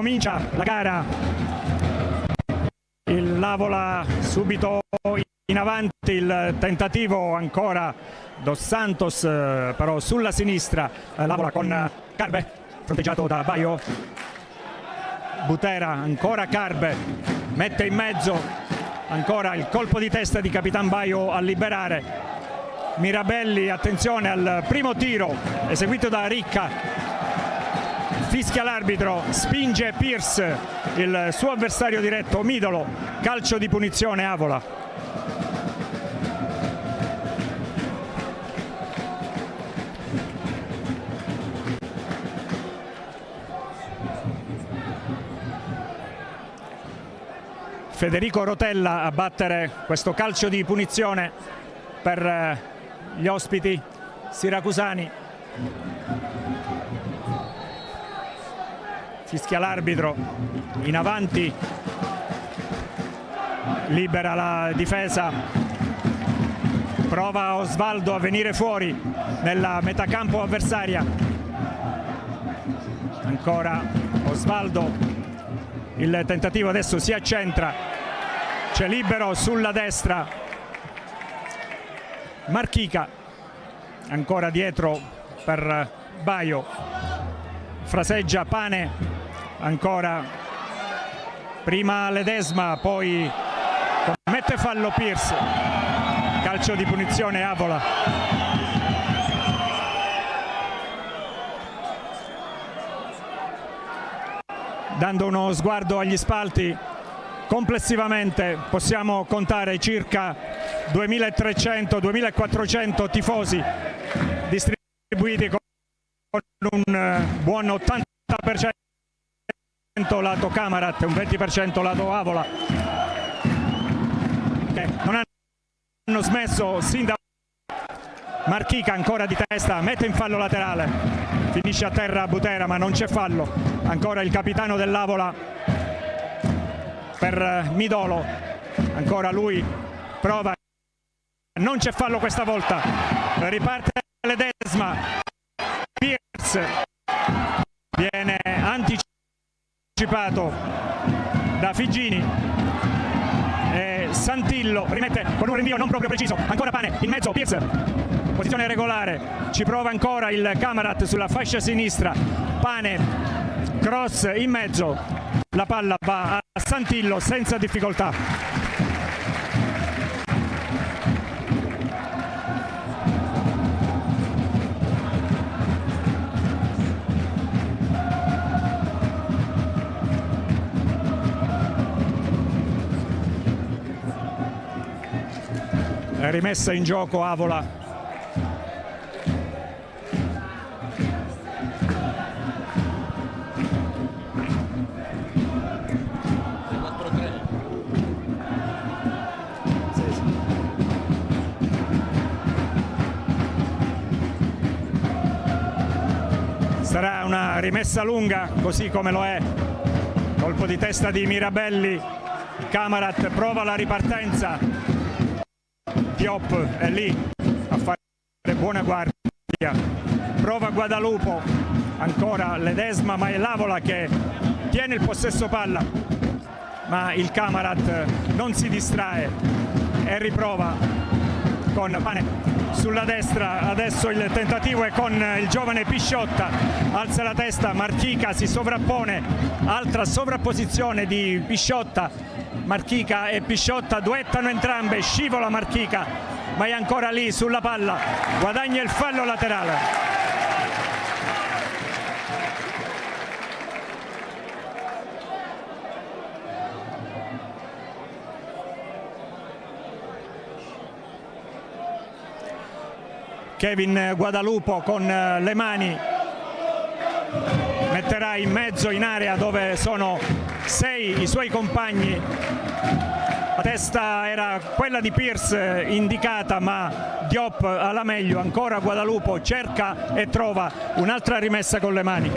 Comincia la gara, il Lavola subito in avanti, il tentativo ancora Dos Santos, però sulla sinistra, Lavola con Carbe, fronteggiato da Baio. Butera, ancora Carbe, mette in mezzo, ancora il colpo di testa di Capitan Baio a liberare. Mirabelli, attenzione al primo tiro eseguito da Ricca, fischia l'arbitro, spinge Pierce, il suo avversario diretto Midolo, calcio di punizione Avola. Federico Rotella a battere questo calcio di punizione per gli ospiti siracusani. Fischia l'arbitro, in avanti, libera la difesa, prova Osvaldo a venire fuori nella metacampo avversaria. Ancora Osvaldo, il tentativo adesso si accentra, c'è libero sulla destra Marchica, ancora dietro per Baio, fraseggia Pane, ancora prima Ledesma, poi commette fallo Pierce, calcio di punizione Avola. Dando uno sguardo agli spalti, complessivamente possiamo contare circa 2300-2400 tifosi distribuiti con un buon 80% lato Camarat e un 20% lato Avola, che non hanno smesso sin da... Marchica ancora di testa, mette in fallo laterale, finisce a terra Butera ma non c'è fallo. Ancora il capitano dell'Avola per Midolo, ancora lui prova, non c'è fallo questa volta, riparte Ledesma, Pierce viene anticipato da Figini e Santillo rimette con un rinvio non proprio preciso, ancora Pane in mezzo, Pierce, posizione regolare, ci prova ancora il Camarat sulla fascia sinistra, Pane, cross in mezzo, la palla va a Santillo senza difficoltà. È rimessa in gioco Avola. Sarà una rimessa lunga, così come lo è. Colpo di testa di Mirabelli, Camarat prova la ripartenza, Diop è lì a fare buona guardia, prova Guadalupo, ancora Ledesma, ma è l'Avola che tiene il possesso palla, ma il Camarat non si distrae e riprova con Pane sulla destra. Adesso il tentativo è con il giovane Pisciotta, alza la testa, Marchica si sovrappone, altra sovrapposizione di Pisciotta, Marchica e Pisciotta duettano entrambe, scivola Marchica ma è ancora lì sulla palla, guadagna il fallo laterale. Kevin Guadalupo con le mani metterà in mezzo in area dove sono 6 i suoi compagni. La testa era quella di Pierce indicata, ma Diop alla meglio, ancora Guadalupo cerca e trova un'altra rimessa con le mani.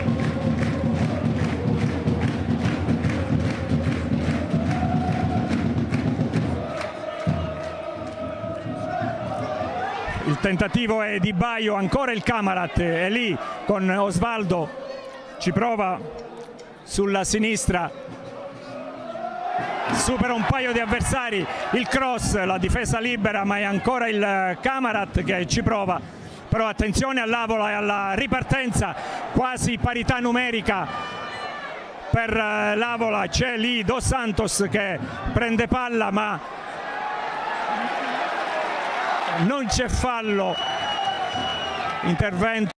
Il tentativo è di Baio, ancora il Camarat è lì con Osvaldo, ci prova sulla sinistra, supera un paio di avversari, il cross, la difesa libera, ma è ancora il Camarat che ci prova. Però attenzione all'Avola e alla ripartenza, quasi parità numerica per l'Avola. C'è lì Dos Santos che prende palla, ma non c'è fallo. Intervento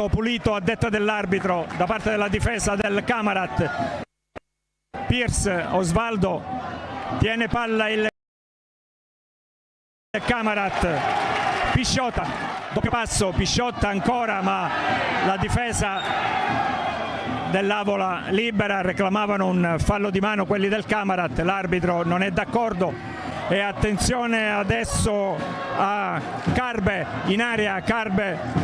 pulito a detta dell'arbitro da parte della difesa del Camarat. Pierce, Osvaldo, tiene palla il Camarat, Pisciotta, doppio passo, Pisciotta ancora, ma la difesa dell'Avola libera. Reclamavano un fallo di mano quelli del Camarat, l'arbitro non è d'accordo. E attenzione adesso a Carbe in area, Carbe,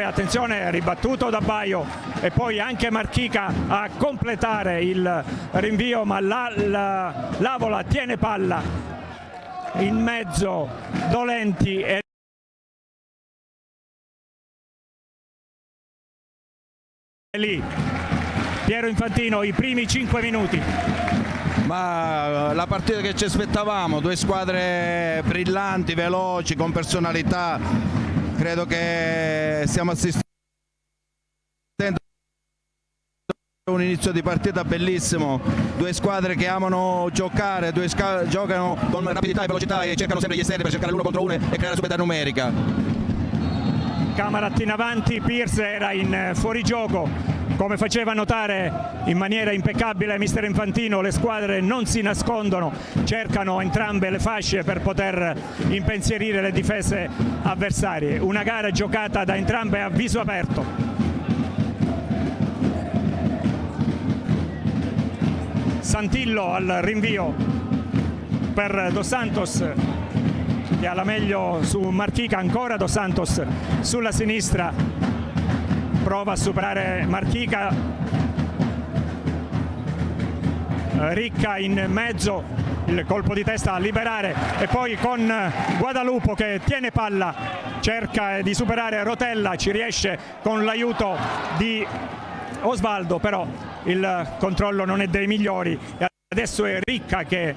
attenzione, ribattuto da Baio, e poi anche Marchica a completare il rinvio, ma l'Avola tiene palla in mezzo, Dolenti e lì Piero Infantino, i primi 5 minuti. Ma la partita che ci aspettavamo, due squadre brillanti, veloci, con personalità. Credo che stiamo assistendo a un inizio di partita bellissimo, due squadre che amano giocare, giocano con rapidità e velocità e cercano sempre gli esterni per cercare l'uno contro uno e creare superiorità numerica. Camarat in avanti, Pierce era in fuorigioco, come faceva notare in maniera impeccabile mister Infantino. Le squadre non si nascondono, cercano entrambe le fasce per poter impensierire le difese avversarie. Una gara giocata da entrambe a viso aperto. Santillo al rinvio per Dos Santos, che ha la meglio su Marchica, ancora Dos Santos sulla sinistra, prova a superare Marchica, Ricca in mezzo, il colpo di testa a liberare, e poi con Guadalupo che tiene palla, cerca di superare Rotella, ci riesce con l'aiuto di Osvaldo, però il controllo non è dei migliori e adesso è Ricca che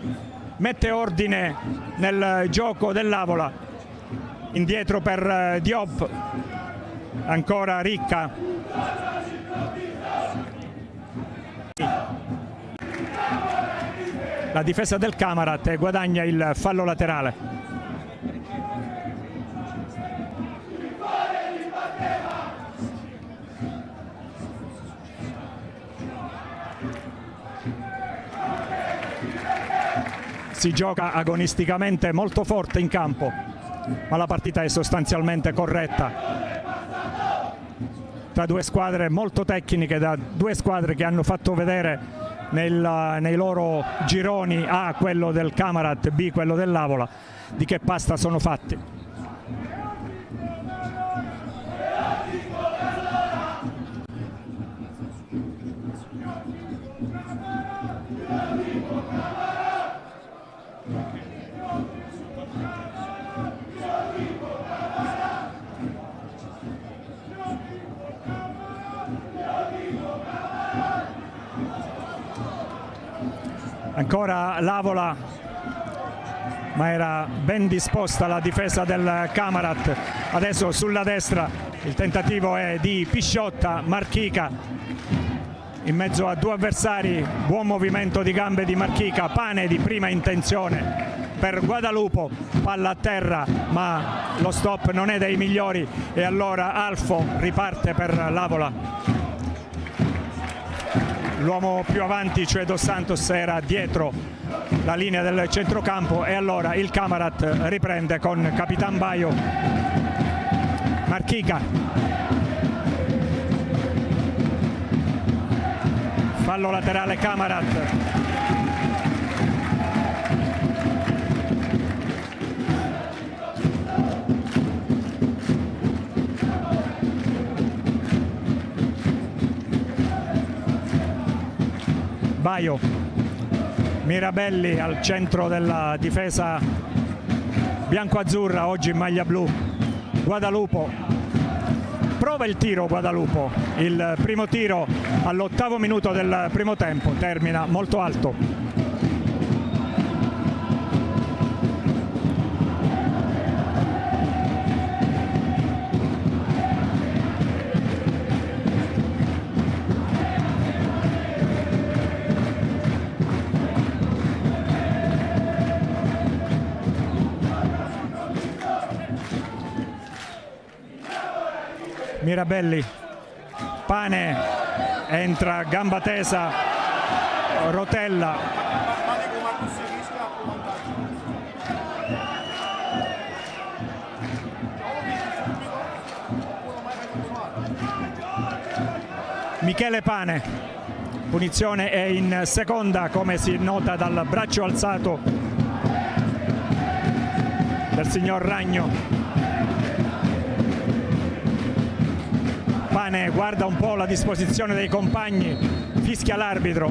mette ordine nel gioco dell'Avola. Indietro per Diop, ancora Ricca, la difesa del Camarat guadagna il fallo laterale. Si gioca agonisticamente molto forte in campo, ma la partita è sostanzialmente corretta tra due squadre molto tecniche, da due squadre che hanno fatto vedere nei loro gironi, A quello del Camarat, B quello dell'Avola, di che pasta sono fatti. Ancora l'Avola, ma era ben disposta la difesa del Camarat. Adesso sulla destra il tentativo è di Pisciotta, Marchica in mezzo a due avversari, buon movimento di gambe di Marchica, pane di prima intenzione per Guadalupo, palla a terra ma lo stop non è dei migliori e allora Alfo riparte per l'Avola. L'uomo più avanti, cioè Dos Santos, era dietro la linea del centrocampo e allora il Camarat riprende con Capitan Baio. Marchica, fallo laterale Camarat. Baio, Mirabelli al centro della difesa bianco-azzurra, oggi in maglia blu. Guadalupo prova il tiro Guadalupo, il primo tiro all'8° minuto del primo tempo, termina molto alto. Mirabelli, Pane entra gamba tesa, rotella, Michele Pane, punizione è in seconda, come si nota dal braccio alzato del signor Ragno. Pane guarda un po' la disposizione dei compagni, fischia l'arbitro.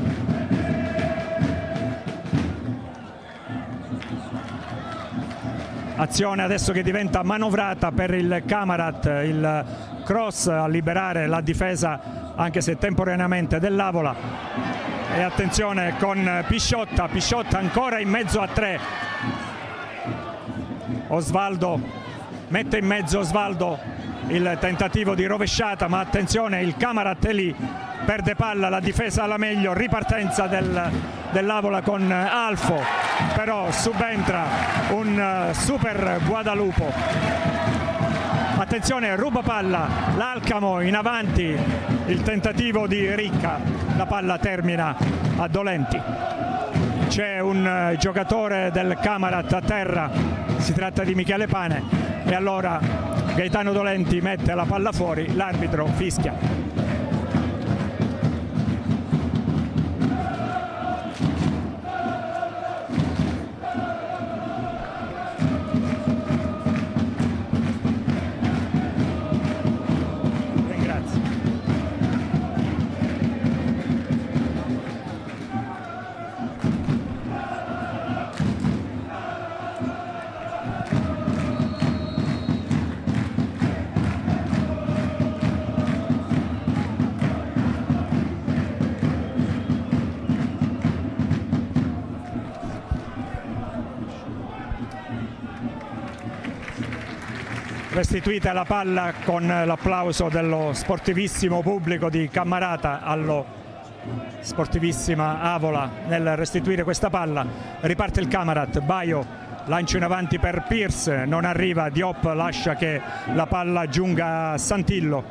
Azione adesso che diventa manovrata per il Camarat, il cross a liberare la difesa, anche se temporaneamente, dell'Avola. E attenzione con Pisciotta, Pisciotta ancora in mezzo a tre. Osvaldo, mette in mezzo Osvaldo il tentativo di rovesciata, ma attenzione, il Camarat è lì, perde palla, la difesa alla meglio, ripartenza dell'Avola con Alfo, però subentra un super Guadalupo. Attenzione, ruba palla, l'Alcamo in avanti, il tentativo di Ricca, la palla termina a Dolenti. C'è un giocatore del Camarat a terra, si tratta di Michele Pane, e allora Gaetano Dolenti mette la palla fuori, l'arbitro fischia. Restituita la palla con l'applauso dello sportivissimo pubblico di Cammarata allo sportivissima Avola nel restituire questa palla. Riparte il Camarat, Baio, lancio in avanti per Pierce, non arriva, Diop lascia che la palla giunga a Santillo.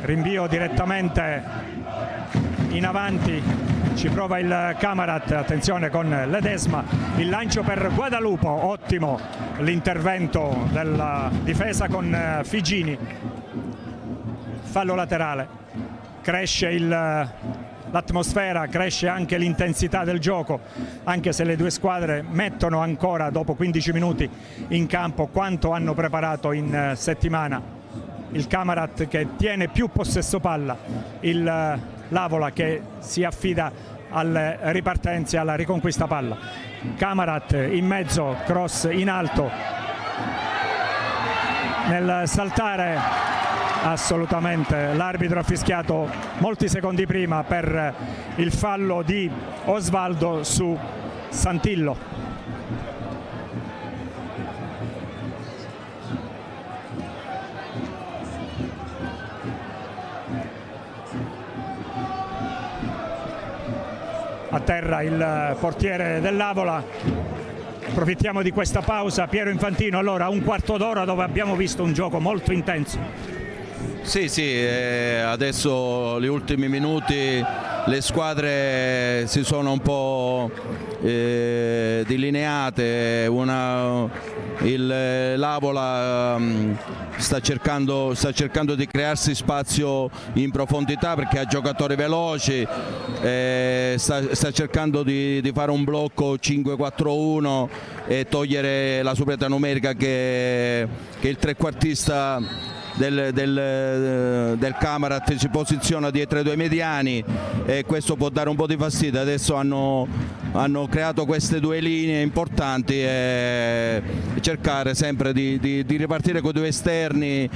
Rinvio direttamente in avanti. Ci prova il Camarat, attenzione con Ledesma, il lancio per Guadalupo, ottimo l'intervento della difesa con Figini, fallo laterale, cresce l'atmosfera, cresce anche l'intensità del gioco, anche se le due squadre mettono ancora dopo 15 minuti in campo quanto hanno preparato in settimana. Il Camarat che tiene più possesso palla, l'Avola che si affida alle ripartenze, alla riconquista palla. Camarat in mezzo, cross in alto, nel saltare assolutamente l'arbitro ha fischiato molti secondi prima per il fallo di Osvaldo su Santillo. A terra il portiere dell'Avola. Approfittiamo di questa pausa, Piero Infantino. Allora, un quarto d'ora dove abbiamo visto un gioco molto intenso. Sì, adesso gli ultimi minuti le squadre si sono un po' delineate, l'Avola sta cercando di crearsi spazio in profondità perché ha giocatori veloci, sta cercando di fare un blocco 5-4-1 e togliere la superiorità numerica che il trequartista del Camarat si posiziona dietro i due mediani e questo può dare un po' di fastidio. Adesso hanno creato queste due linee importanti e cercare sempre di ripartire con i due esterni,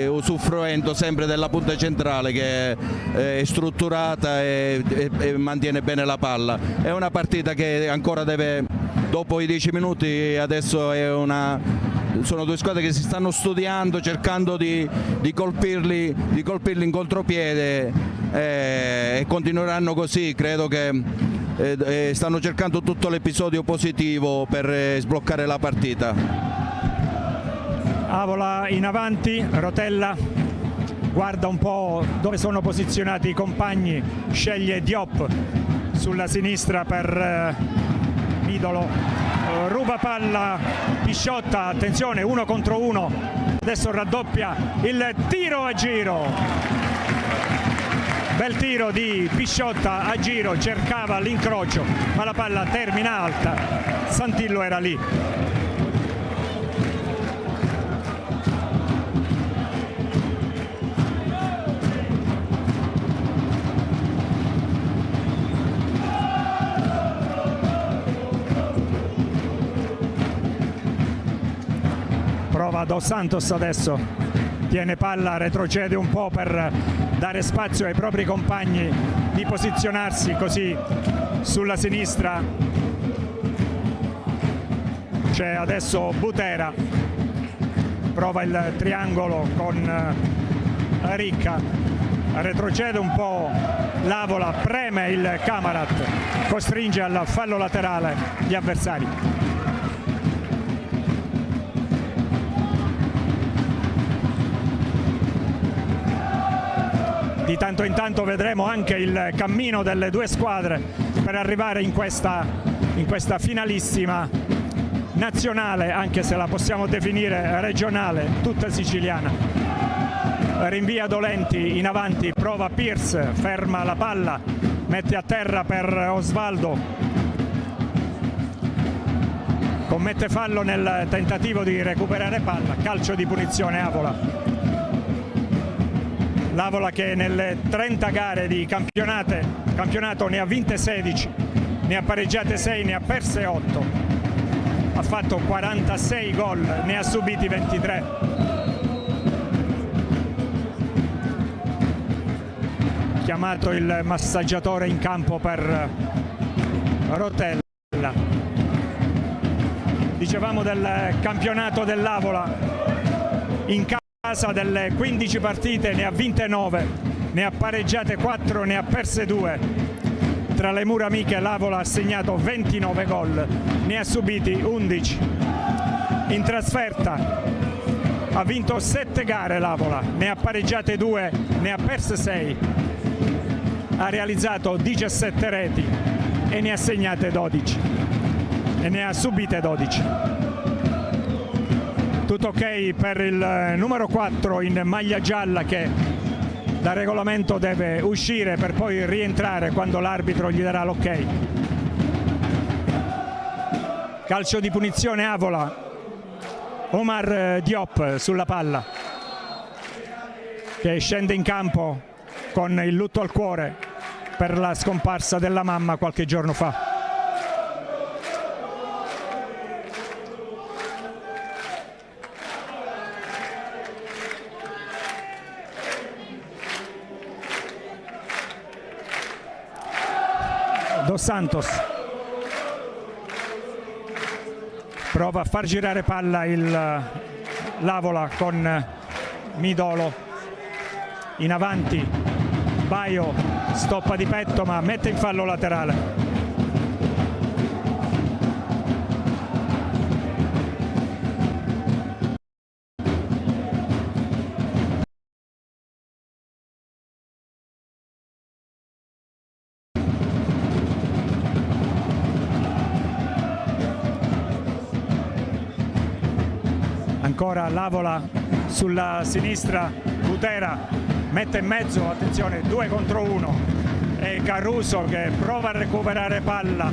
usufruendo sempre della punta centrale che è strutturata e mantiene bene la palla. È una partita che ancora deve, dopo i 10 minuti, adesso sono due squadre che si stanno studiando, cercando di colpirli in contropiede e continueranno così. Credo che stanno cercando tutto l'episodio positivo per sbloccare la partita. Avola in avanti, Rotella guarda un po' dove sono posizionati i compagni, sceglie Diop sulla sinistra per Midolo, ruba palla Pisciotta, attenzione, 1 contro 1, adesso raddoppia il tiro a giro, bel tiro di Pisciotta a giro, cercava l'incrocio ma la palla termina alta, Santillo era lì. Prova Dos Santos adesso, tiene palla, retrocede un po' per dare spazio ai propri compagni di posizionarsi così sulla sinistra. C'è adesso Butera, prova il triangolo con Ricca, retrocede un po' l'Avola, preme il Camarat, costringe al fallo laterale gli avversari. Di tanto in tanto vedremo anche il cammino delle due squadre per arrivare in questa finalissima nazionale, anche se la possiamo definire regionale, tutta siciliana. Rinvia Dolenti in avanti, prova Pierce, ferma la palla, mette a terra per Osvaldo, commette fallo nel tentativo di recuperare palla, calcio di punizione Avola. L'Avola che nelle 30 gare di campionato ne ha vinte 16, ne ha pareggiate 6, ne ha perse 8, ha fatto 46 gol, ne ha subiti 23. Chiamato il massaggiatore in campo per Rotella. Dicevamo del campionato dell'Avola, in casa delle 15 partite ne ha vinte 9, ne ha pareggiate 4, ne ha perse 2. Tra le mura amiche l'Avola ha segnato 29 gol, ne ha subiti 11. In trasferta ha vinto 7 gare l'Avola, ne ha pareggiate 2, ne ha perse 6. Ha realizzato 17 reti e ne ha segnate 12 e ne ha subite 12. Tutto ok per il numero 4 in maglia gialla che da regolamento deve uscire per poi rientrare quando l'arbitro gli darà l'ok. Calcio di punizione Avola, Omar Diop sulla palla che scende in campo con il lutto al cuore per la scomparsa della mamma qualche giorno fa. Dos Santos prova a far girare palla l'Avola con Midolo in avanti, Baio stoppa di petto ma mette in fallo laterale. Ancora l'Avola sulla sinistra, Butera mette in mezzo, attenzione, 2 contro 1 e Caruso che prova a recuperare palla.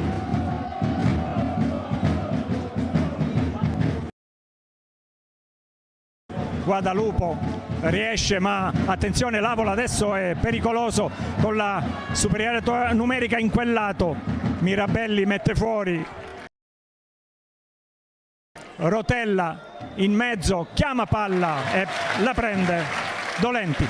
Guadalupo riesce, ma attenzione, l'Avola adesso è pericoloso con la superiorità numerica in quel lato. Mirabelli mette fuori, rotella in mezzo, chiama palla e la prende Dolenti.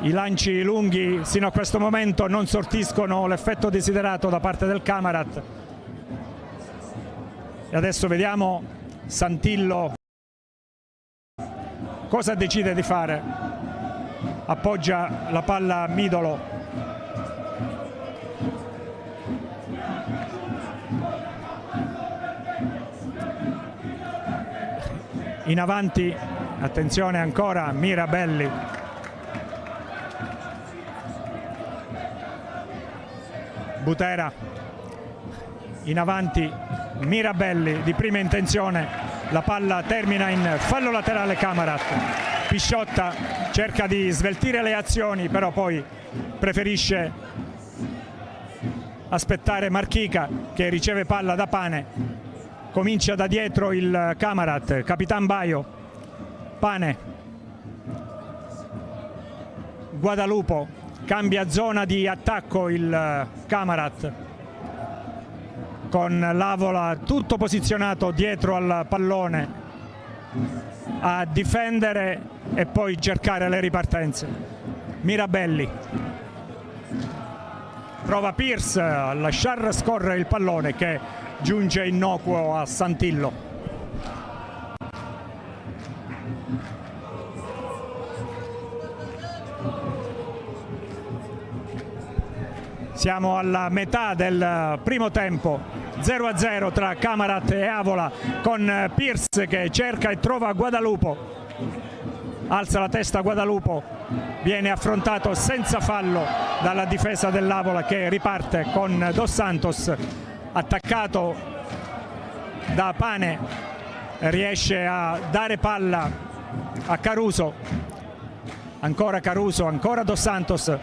I lanci lunghi sino a questo momento non sortiscono l'effetto desiderato da parte del Camarat. E adesso vediamo Santillo cosa decide di fare. Appoggia la palla a Midolo. In avanti, attenzione ancora, Mirabelli. Butera. In avanti, Mirabelli di prima intenzione. La palla termina in fallo laterale Camarat. Pisciotta cerca di sveltire le azioni, però poi preferisce aspettare Marchica che riceve palla da Pane. Comincia da dietro il Camarat, Capitan Baio. Pane. Guadalupo. Cambia zona di attacco il Camarat con l'Avola tutto posizionato dietro al pallone a difendere e poi cercare le ripartenze. Mirabelli prova Pierce a lasciar scorrere il pallone che giunge innocuo a Santillo. Siamo alla metà del primo tempo, 0-0 tra Camarat e Avola, con Pierce che cerca e trova Guadalupo. Alza la testa Guadalupo, viene affrontato senza fallo dalla difesa dell'Avola che riparte con Dos Santos, attaccato da Pane, riesce a dare palla a Caruso, ancora Caruso, ancora Dos Santos.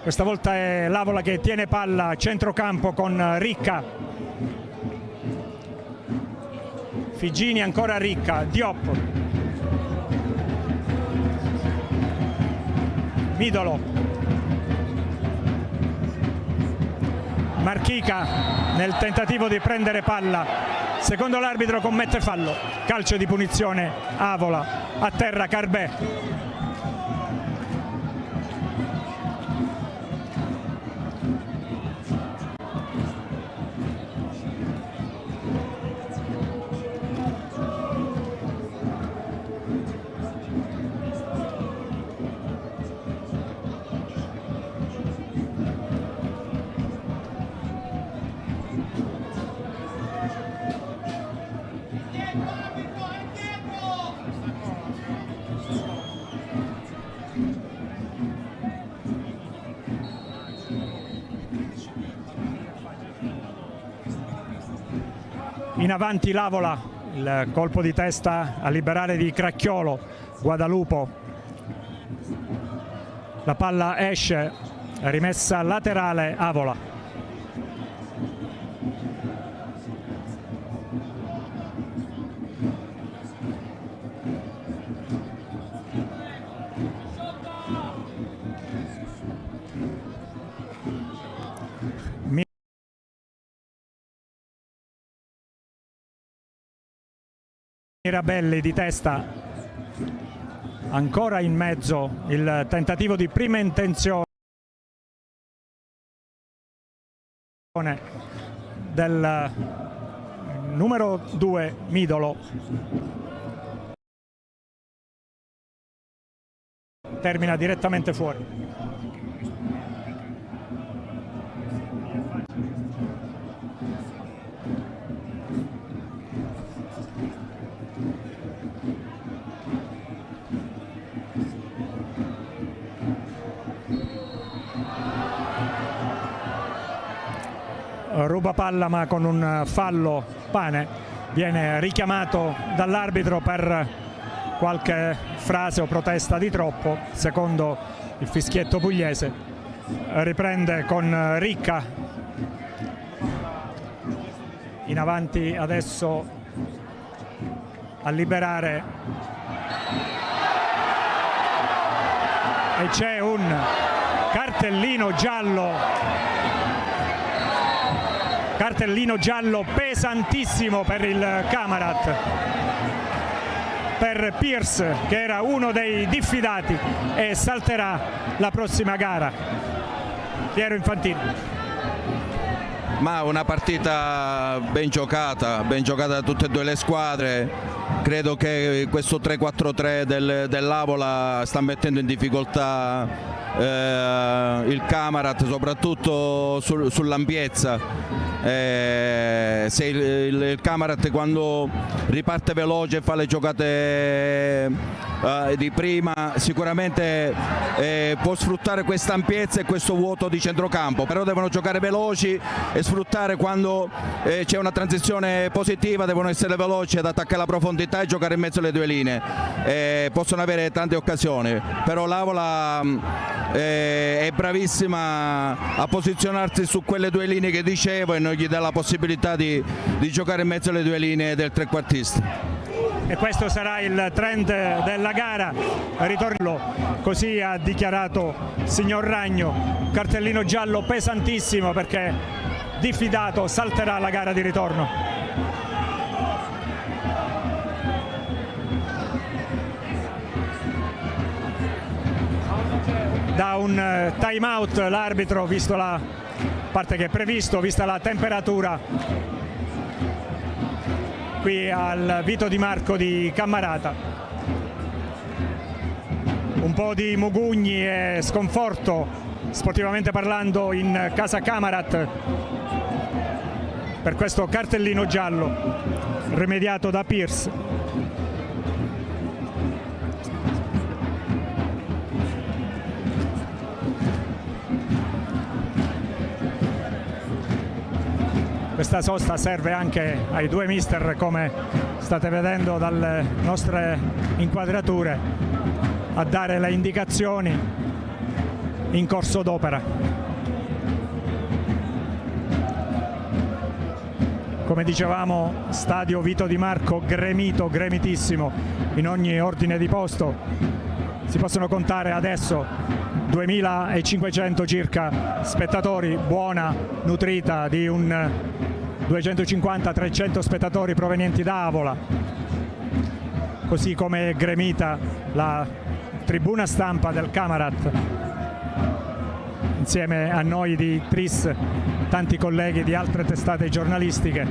Questa volta è l'Avola che tiene palla a centrocampo con Ricca. Figini, ancora Ricca, Diop. Midolo. Marchica nel tentativo di prendere palla. Secondo l'arbitro commette fallo. Calcio di punizione Avola. A terra Carbè. In avanti l'Avola, il colpo di testa a liberare di Cracchiolo, Guadalupo. La palla esce, rimessa laterale Avola. Mirabelli di testa, ancora in mezzo il tentativo di prima intenzione del numero 2 Midolo. Termina direttamente fuori. Ruba palla ma con un fallo Pane, viene richiamato dall'arbitro per qualche frase o protesta di troppo, secondo il fischietto pugliese. Riprende con Ricca, in avanti adesso a liberare, e c'è un cartellino giallo pesantissimo per il Camarat, per Pierce, che era uno dei diffidati e salterà la prossima gara. Piero Infantini. Ma una partita ben giocata da tutte e due le squadre. Credo che questo 3-4-3 dell'Avola sta mettendo in difficoltà il Camarat, soprattutto sull'ampiezza. Se il Camarat, quando riparte veloce e fa le giocate di prima, sicuramente può sfruttare questa ampiezza e questo vuoto di centrocampo, però devono giocare veloci e sfruttare quando c'è una transizione positiva, devono essere veloci ad attaccare la profondità e giocare in mezzo alle due linee. Possono avere tante occasioni, però l'Avola è bravissima a posizionarsi su quelle due linee che dicevo e non gli dà la possibilità di giocare in mezzo alle due linee del trequartista. E questo sarà il trend della gara. Ritorno, così ha dichiarato signor Ragno. Cartellino giallo pesantissimo perché diffidato salterà la gara di ritorno. Da un time out l'arbitro, visto la parte che è previsto, vista la temperatura qui al Vito Di Marco di Cammarata. Un po' di mugugni e sconforto, sportivamente parlando, in casa Camarat per questo cartellino giallo rimediato da Pierce. Questa sosta serve anche ai due mister, come state vedendo dalle nostre inquadrature, a dare le indicazioni in corso d'opera. Come dicevamo, stadio Vito Di Marco gremito, gremitissimo in ogni ordine di posto. Si possono contare adesso 2500 circa spettatori, buona nutrita di un 250-300 spettatori provenienti da Avola, così come gremita la tribuna stampa del Camarat, insieme a noi di Tris, tanti colleghi di altre testate giornalistiche,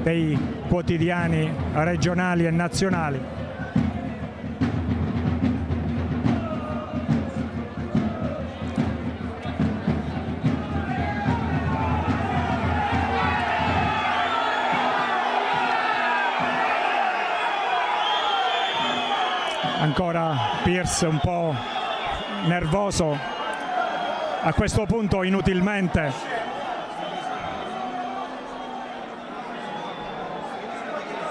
dei quotidiani regionali e nazionali. Ancora Pierce un po' nervoso, a questo punto inutilmente.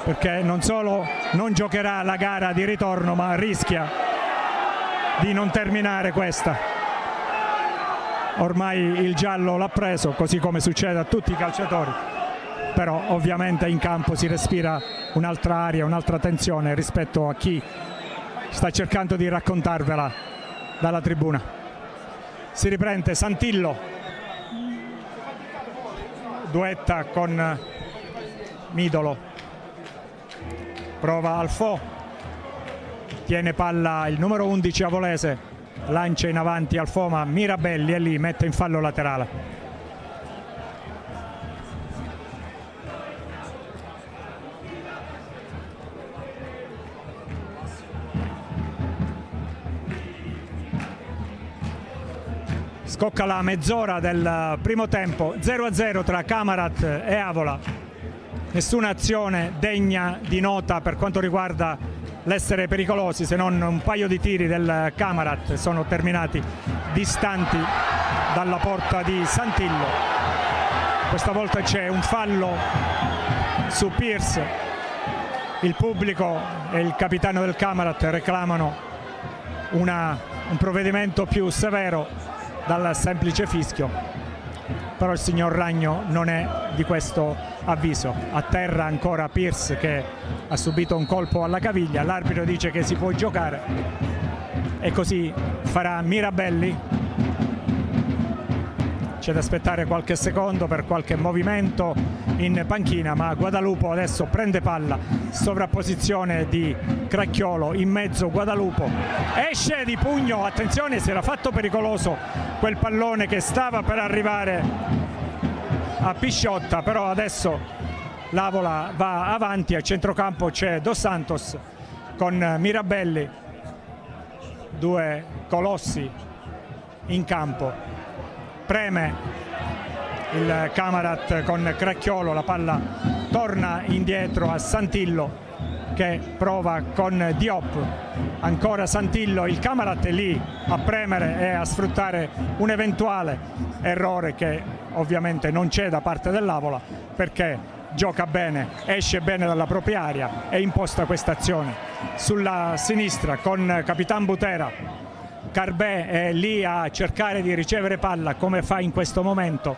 Perché non solo non giocherà la gara di ritorno, ma rischia di non terminare questa. Ormai il giallo l'ha preso, così come succede a tutti i calciatori, però ovviamente in campo si respira un'altra aria, un'altra tensione rispetto a chi sta cercando di raccontarvela dalla tribuna. Si riprende Santillo, duetta con Midolo, prova Alfò, tiene palla il numero 11 avolese, lancia in avanti Alfò, ma Mirabelli è lì, mette in fallo laterale. Scocca la mezz'ora del primo tempo, 0-0 tra Camarat e Avola. Nessuna azione degna di nota per quanto riguarda l'essere pericolosi, se non un paio di tiri del Camarat sono terminati distanti dalla porta di Santillo. Questa volta c'è un fallo su Pierce. Il pubblico e il capitano del Camarat reclamano un provvedimento più severo dal semplice fischio. però il signor Ragno non è di questo avviso. A terra ancora Pierce che ha subito un colpo alla caviglia, l'arbitro dice che si può giocare e così farà Mirabelli. C'è da aspettare qualche secondo per qualche movimento in panchina, ma Guadalupo adesso prende palla, sovrapposizione di Cracchiolo, in mezzo Guadalupo, esce di pugno, attenzione, si era fatto pericoloso quel pallone che stava per arrivare a Pisciotta, però adesso l'Avola va avanti, al centrocampo c'è Dos Santos con Mirabelli, due colossi in campo. Preme il Camarat con Cracchiolo, la palla torna indietro a Santillo che prova con Diop, ancora Santillo, il Camarat è lì a premere e a sfruttare un eventuale errore che ovviamente non c'è da parte dell'Avola perché gioca bene, esce bene dalla propria area e imposta questa azione. Sulla sinistra con Capitan Butera, Carbè è lì a cercare di ricevere palla come fa in questo momento,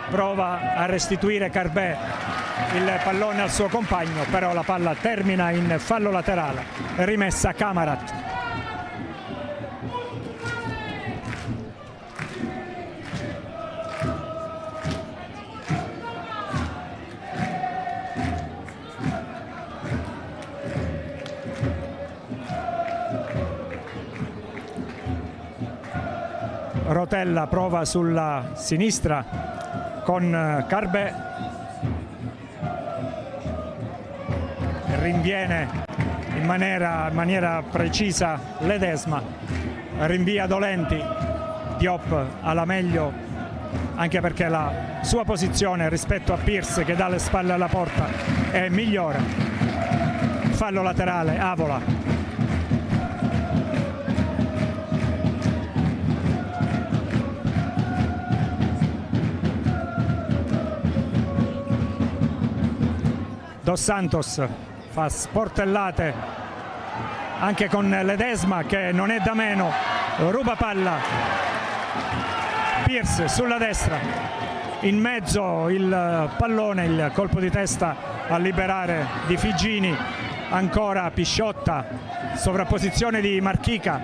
prova a restituire Carbè il pallone al suo compagno, però la palla termina in fallo laterale, rimessa a Camarat. Rotella prova sulla sinistra con Carbè, rinviene in maniera precisa Ledesma, rinvia Dolenti, Diop alla meglio anche perché la sua posizione rispetto a Pierce che dà le spalle alla porta è migliore. Fallo laterale, Avola. Dos Santos fa sportellate anche con Ledesma che non è da meno, ruba palla, Pierce sulla destra, in mezzo il pallone, il colpo di testa a liberare Di Figini, ancora Pisciotta, sovrapposizione di Marchica,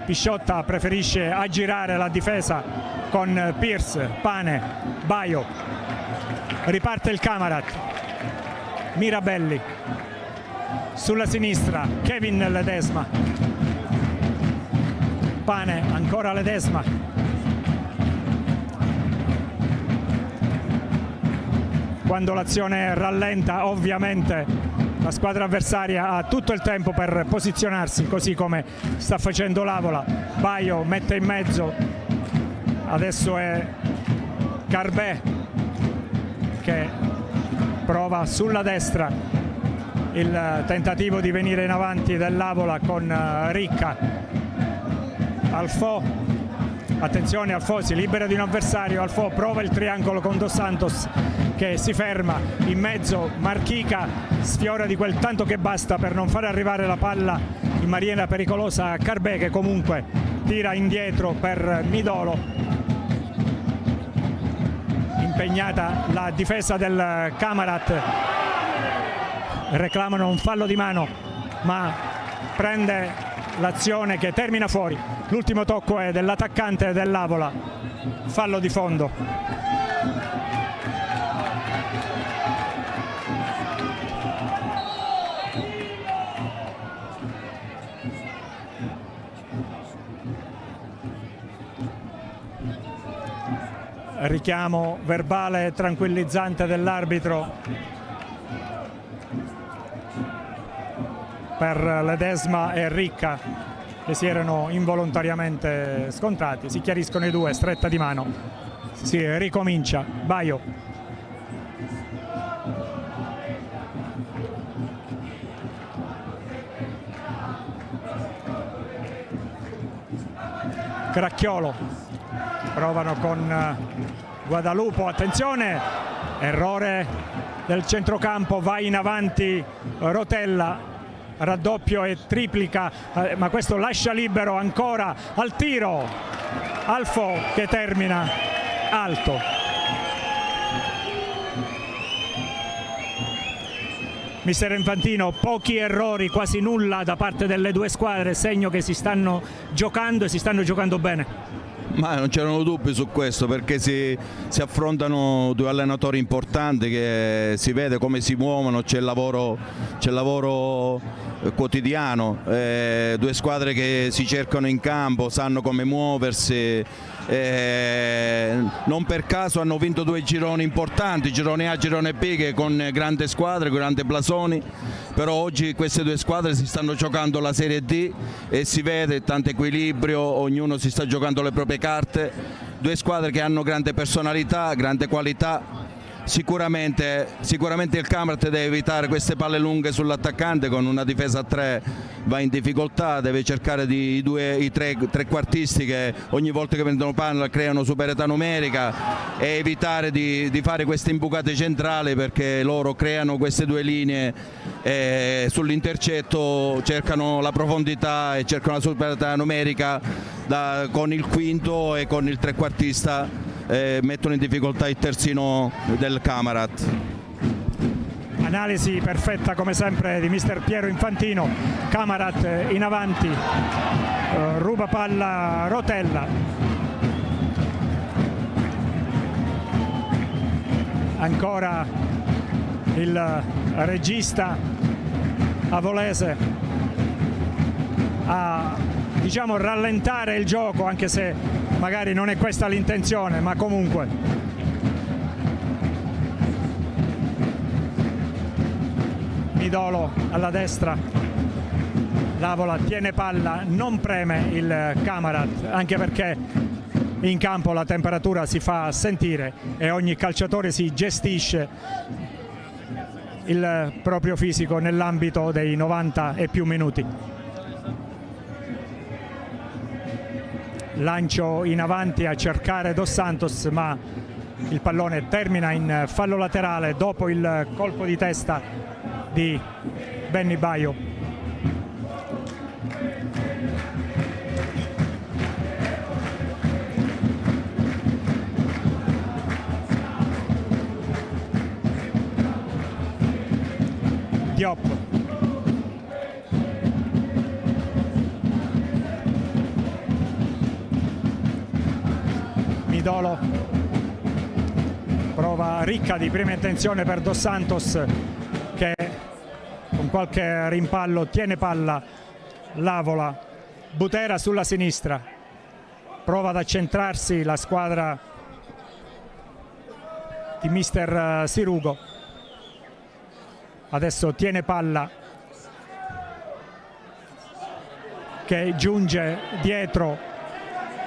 Pisciotta preferisce aggirare la difesa con Pierce, Pane, Baio, riparte il Camarat. Mirabelli sulla sinistra, Kevin Ledesma, Pane, ancora Ledesma, quando l'azione rallenta ovviamente la squadra avversaria ha tutto il tempo per posizionarsi, così come sta facendo l'Avola. Baio mette in mezzo, adesso è Carbè che prova sulla destra il tentativo di venire in avanti dell'Avola con Ricca. Alfò, attenzione, Alfò si libera di un avversario, Alfò prova il triangolo con Dos Santos che si ferma in mezzo, Marchica sfiora di quel tanto che basta per non far arrivare la palla in maniera pericolosa a Carbè che comunque tira indietro per Midolo. Impegnata la difesa del Camarat, reclamano un fallo di mano ma prende l'azione che termina fuori. L'ultimo tocco è dell'attaccante dell'Avola, fallo di fondo. Richiamo verbale tranquillizzante dell'arbitro per Ledesma e Ricca che si erano involontariamente scontrati. Si chiariscono i due, stretta di mano, si ricomincia. Baio, Cracchiolo, provano con Guadalupo, attenzione, errore del centrocampo, va in avanti Rotella, raddoppio e triplica, ma questo lascia libero ancora al tiro Alfò che termina alto. Mister Infantino, pochi errori, quasi nulla da parte delle due squadre, segno che si stanno giocando e si stanno giocando bene. Ma non c'erano dubbi su questo, perché si affrontano due allenatori importanti, che si vede come si muovono, c'è il lavoro quotidiano, due squadre che si cercano in campo, sanno come muoversi. Non per caso hanno vinto due gironi importanti, girone A e girone B, che con grandi squadre, con grandi blasoni, però oggi queste due squadre si stanno giocando la Serie D e si vede tanto equilibrio, ognuno si sta giocando le proprie carte, due squadre che hanno grande personalità, grande qualità. Sicuramente il Camarat deve evitare queste palle lunghe sull'attaccante, con una difesa a 3 va in difficoltà, deve cercare i trequartisti che ogni volta che prendono palla creano superiorità numerica, e evitare di fare queste imbucate centrali, perché loro creano queste due linee e sull'intercetto cercano la profondità e cercano la superiorità numerica con il quinto e con il trequartista. Mettono in difficoltà il terzino del Camarat. Analisi perfetta come sempre di mister Piero Infantino. Camarat in avanti, ruba palla Rotella, ancora il regista Avolese a rallentare il gioco, anche se magari non è questa l'intenzione, ma comunque. Midolo alla destra, Lavola tiene palla, non preme il Camarat, anche perché in campo la temperatura si fa sentire e ogni calciatore si gestisce il proprio fisico nell'ambito dei 90 e più minuti. Lancio in avanti a cercare Dos Santos, ma il pallone termina in fallo laterale dopo il colpo di testa di Benny Baio. Diop. Midolo prova Ricca di prima intenzione per Dos Santos, che con qualche rimpallo tiene palla. Lavola, Butera sulla sinistra, prova ad accentrarsi la squadra di mister Sirugo. Adesso tiene palla che giunge dietro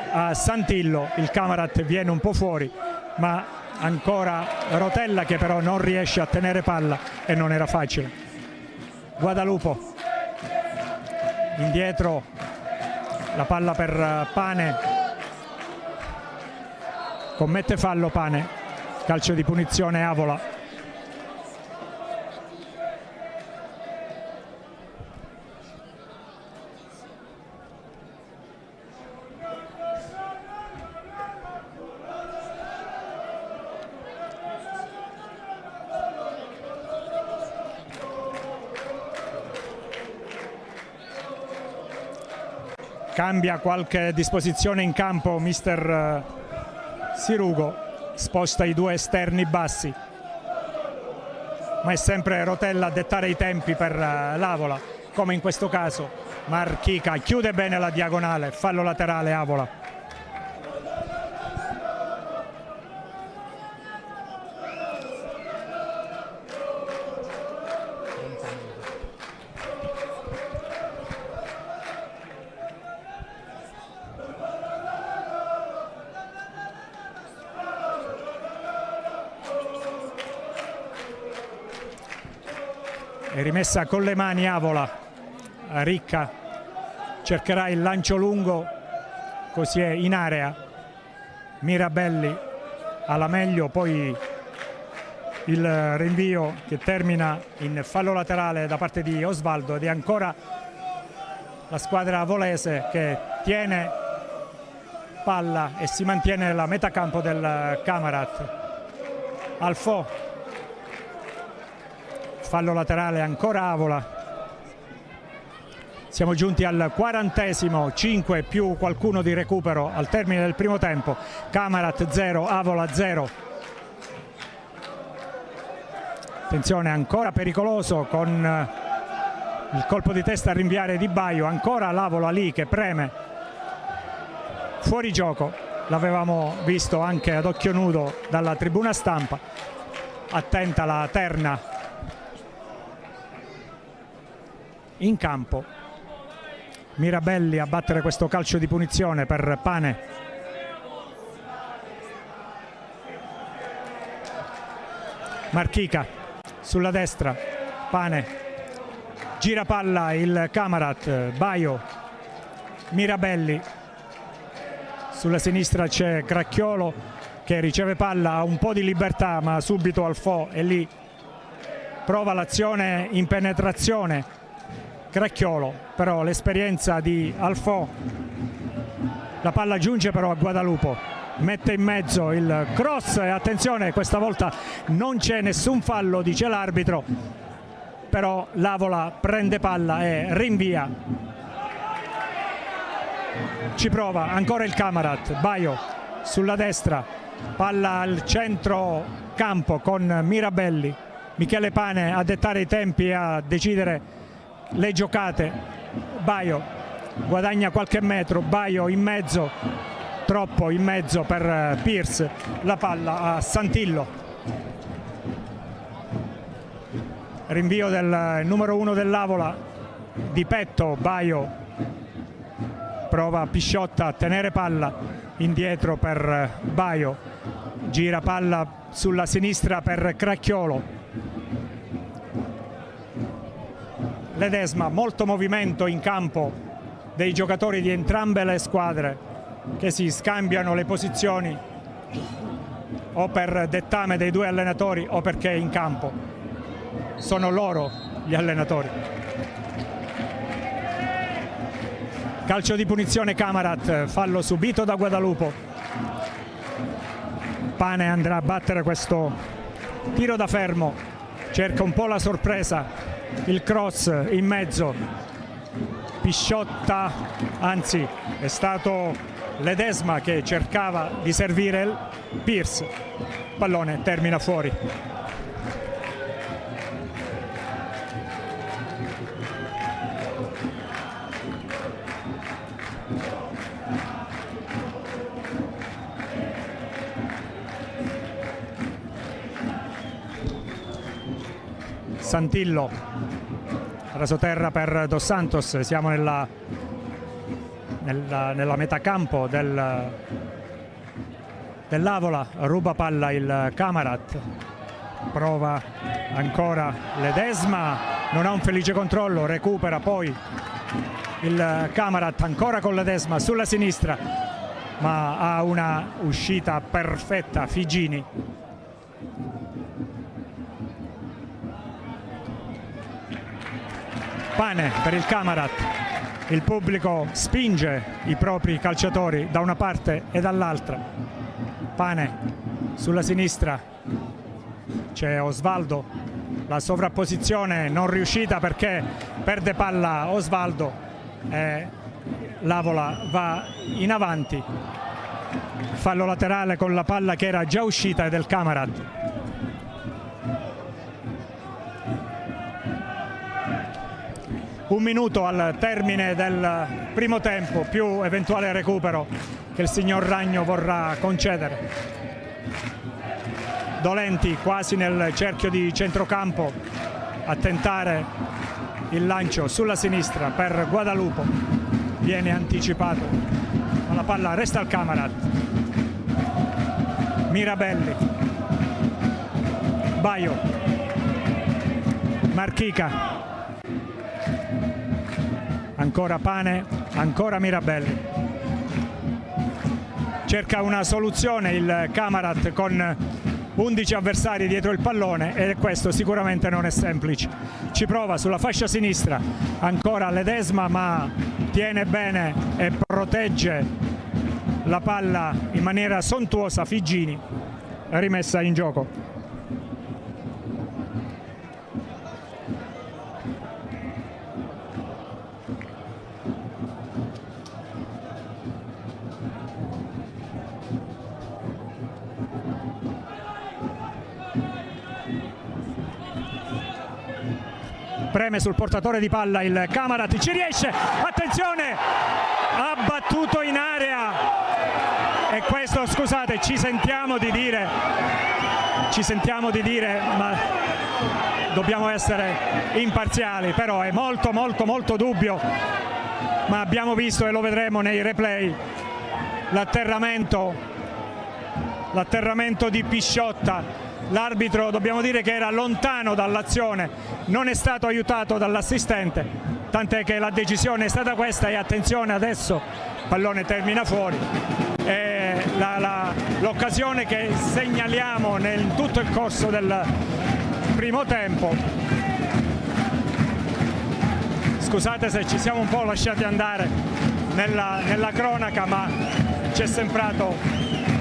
a Santillo, il Camarat viene un po' fuori, ma ancora Rotella che però non riesce a tenere palla e non era facile. Guadalupo, indietro la palla per Pane, commette fallo Pane, calcio di punizione Avola. Cambia qualche disposizione in campo mister Sirugo, sposta i due esterni bassi, ma è sempre Rotella a dettare i tempi per l'Avola, come in questo caso. Marchica chiude bene la diagonale, fallo laterale Avola. È rimessa con le mani Avola, Ricca cercherà il lancio lungo, così è in area Mirabelli alla meglio, poi il rinvio che termina in fallo laterale da parte di Osvaldo, ed è ancora la squadra avolese che tiene palla e si mantiene nella metà campo del Camarat. Alfò, fallo laterale ancora Avola. Siamo giunti al 40esimo, 5 più qualcuno di recupero al termine del primo tempo. Camarat 0, Avola 0. Attenzione, ancora pericoloso con il colpo di testa a rinviare Di Baio. Ancora l'Avola lì che preme. Fuori gioco, l'avevamo visto anche ad occhio nudo dalla tribuna stampa. Attenta la terna in campo. Mirabelli a battere questo calcio di punizione per Pane. Marchica sulla destra, Pane, gira palla il Camarat, Baio, Mirabelli, sulla sinistra c'è Cracchiolo che riceve palla, ha un po' di libertà ma subito Alfò è lì, prova l'azione in penetrazione. Cracchiolo, però l'esperienza di Alfò, la palla giunge però a Guadalupo, mette in mezzo il cross e attenzione, questa volta non c'è nessun fallo, dice l'arbitro, però l'Avola prende palla e rinvia. Ci prova ancora il Camarat, Baio sulla destra, palla al centro campo con Mirabelli, Michele Pane a dettare i tempi e a decidere le giocate. Baio guadagna qualche metro, Baio in mezzo, troppo in mezzo per Pierce, la palla a Santillo. Rinvio del numero 1 dell'Avola, di petto Baio, prova Pisciotta a tenere palla, indietro per Baio, gira palla sulla sinistra per Cracchiolo. Ledesma, molto movimento in campo dei giocatori di entrambe le squadre che si scambiano le posizioni o per dettame dei due allenatori o perché in campo sono loro gli allenatori. Calcio di punizione Camarat, fallo subito da Guadalupo. Pane andrà a battere questo tiro da fermo, cerca un po' la sorpresa. Il cross in mezzo, Pisciotta, anzi è stato Ledesma che cercava di servire il Pierce, pallone termina fuori. Santillo, rasoterra per Dos Santos, siamo nella metà campo dell'Avola, ruba palla il Camarat, prova ancora Ledesma, non ha un felice controllo, recupera poi il Camarat ancora con Ledesma sulla sinistra, ma ha una uscita perfetta Figini. Pane per il Camarat, il pubblico spinge i propri calciatori da una parte e dall'altra. Pane sulla sinistra, c'è Osvaldo, la sovrapposizione non riuscita perché perde palla Osvaldo e l'Avola va in avanti. Fallo laterale con la palla che era già uscita e del Camarat. Un minuto al termine del primo tempo più eventuale recupero che il signor Ragno vorrà concedere. Dolenti quasi nel cerchio di centrocampo a tentare il lancio sulla sinistra per Guadalupo, viene anticipato ma la palla resta al Camarat. Mirabelli, Baio, Marchica, ancora Pane, ancora Mirabelli, cerca una soluzione il Camarat con 11 avversari dietro il pallone e questo sicuramente non è semplice. Ci prova sulla fascia sinistra, ancora Ledesma ma tiene bene e protegge la palla in maniera sontuosa Figini, rimessa in gioco. Preme sul portatore di palla il Camarat, ci riesce, attenzione, ha battuto in area, e questo, scusate, ci sentiamo di dire, ma dobbiamo essere imparziali, però è molto dubbio, ma abbiamo visto e lo vedremo nei replay l'atterramento di Pisciotta. L'arbitro, dobbiamo dire che era lontano dall'azione, non è stato aiutato dall'assistente, tant'è che la decisione è stata questa, e attenzione, adesso il pallone termina fuori. L'occasione che segnaliamo nel tutto il corso del primo tempo, scusate se ci siamo un po' lasciati andare nella cronaca, ma ci è sembrato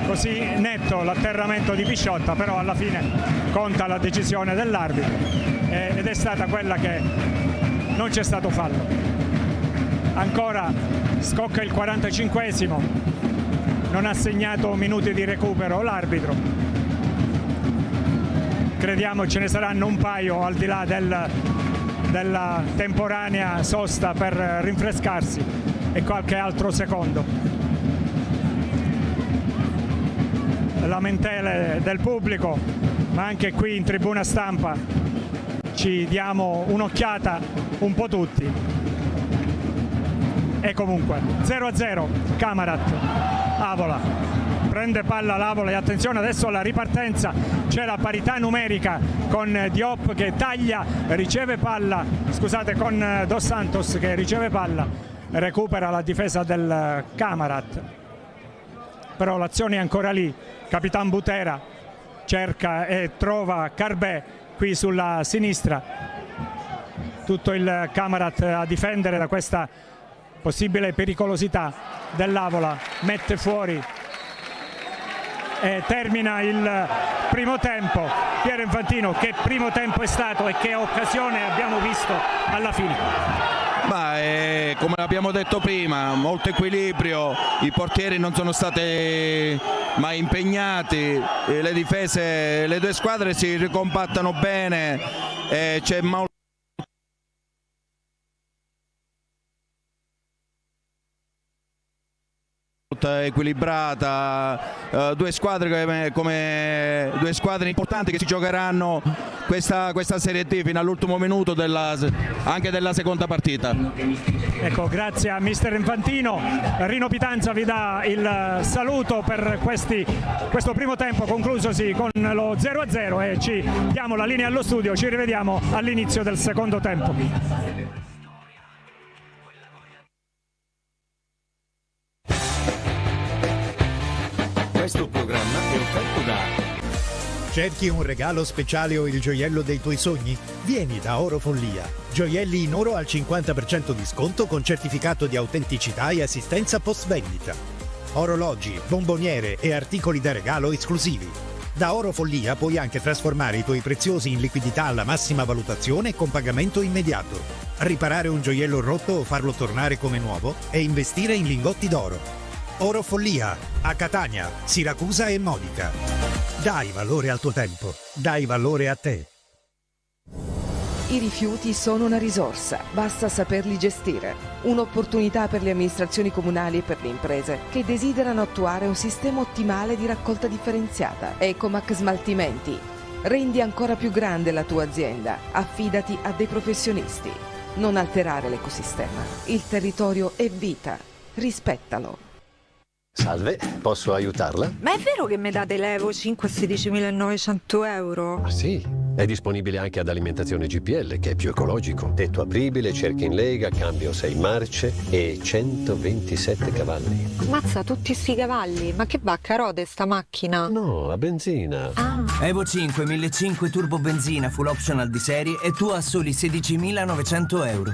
così netto l'atterramento di Pisciotta, però alla fine conta la decisione dell'arbitro, ed è stata quella che non c'è stato fallo. Ancora scocca il 45esimo, non ha segnato minuti di recupero l'arbitro, crediamo ce ne saranno un paio al di là della temporanea sosta per rinfrescarsi e qualche altro secondo. Lamentele del pubblico, ma anche qui in tribuna stampa ci diamo un'occhiata un po' tutti. E comunque 0-0, Camarat, Avola, prende palla l'Avola, e attenzione adesso alla ripartenza, c'è la parità numerica con Diop che taglia, riceve palla, scusate, con Dos Santos che riceve palla, recupera la difesa del Camarat, però l'azione è ancora lì. Capitan Butera cerca e trova Carbè qui sulla sinistra, tutto il Camarat a difendere da questa possibile pericolosità dell'Avola, mette fuori e termina il primo tempo. Piero Infantino, che primo tempo è stato e che occasione abbiamo visto alla fine? Come abbiamo detto prima, molto equilibrio, i portieri non sono stati mai impegnati, le difese, le due squadre si ricompattano bene, c'è molto equilibrata, due squadre come due squadre importanti che si giocheranno questa Serie D fino all'ultimo minuto anche della seconda partita. Ecco, grazie a mister Infantino. Rino Pitanza vi dà il saluto per questo primo tempo conclusosi con lo 0-0, e ci diamo la linea allo studio, ci rivediamo all'inizio del secondo tempo. Questo programma è offerto da... Cerchi un regalo speciale o il gioiello dei tuoi sogni? Vieni da Oro Follia. Gioielli in oro al 50% di sconto con certificato di autenticità e assistenza post vendita. Orologi, bomboniere e articoli da regalo esclusivi. Da Oro Follia puoi anche trasformare i tuoi preziosi in liquidità alla massima valutazione con pagamento immediato. Riparare un gioiello rotto o farlo tornare come nuovo e investire in lingotti d'oro. Oro Follia, a Catania, Siracusa e Modica. Dai valore al tuo tempo, dai valore a te. I rifiuti sono una risorsa, basta saperli gestire. Un'opportunità per le amministrazioni comunali e per le imprese che desiderano attuare un sistema ottimale di raccolta differenziata. Ecomac Smaltimenti. Rendi ancora più grande la tua azienda, affidati a dei professionisti. Non alterare l'ecosistema. Il territorio è vita, rispettalo. Salve, posso aiutarla? Ma è vero che mi date l'Evo 5 a 16.900 euro? Ah sì, è disponibile anche ad alimentazione GPL, che è più ecologico. Tetto apribile, cerchi in lega, cambio 6 marce e 127 cavalli. Ammazza tutti sti cavalli, ma che va a carote sta macchina? No, a benzina. Evo 5 1500 turbo benzina full optional di serie e tu a soli 16.900 euro.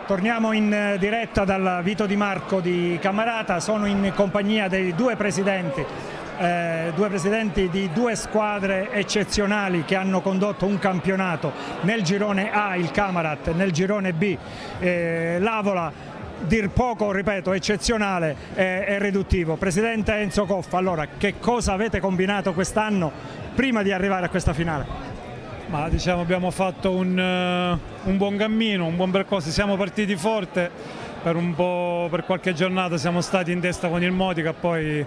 Torniamo in diretta dal Vito Di Marco di Camerata, sono in compagnia dei due presidenti di due squadre eccezionali che hanno condotto un campionato nel girone A, il Camarat, nel girone B, l'Avola. Dir poco, ripeto, eccezionale e riduttivo. Presidente Enzo Coffa, allora che cosa avete combinato quest'anno prima di arrivare a questa finale? Ma diciamo abbiamo fatto un buon cammino, un buon percorso, siamo partiti forte, per qualche giornata siamo stati in testa con il Modica, poi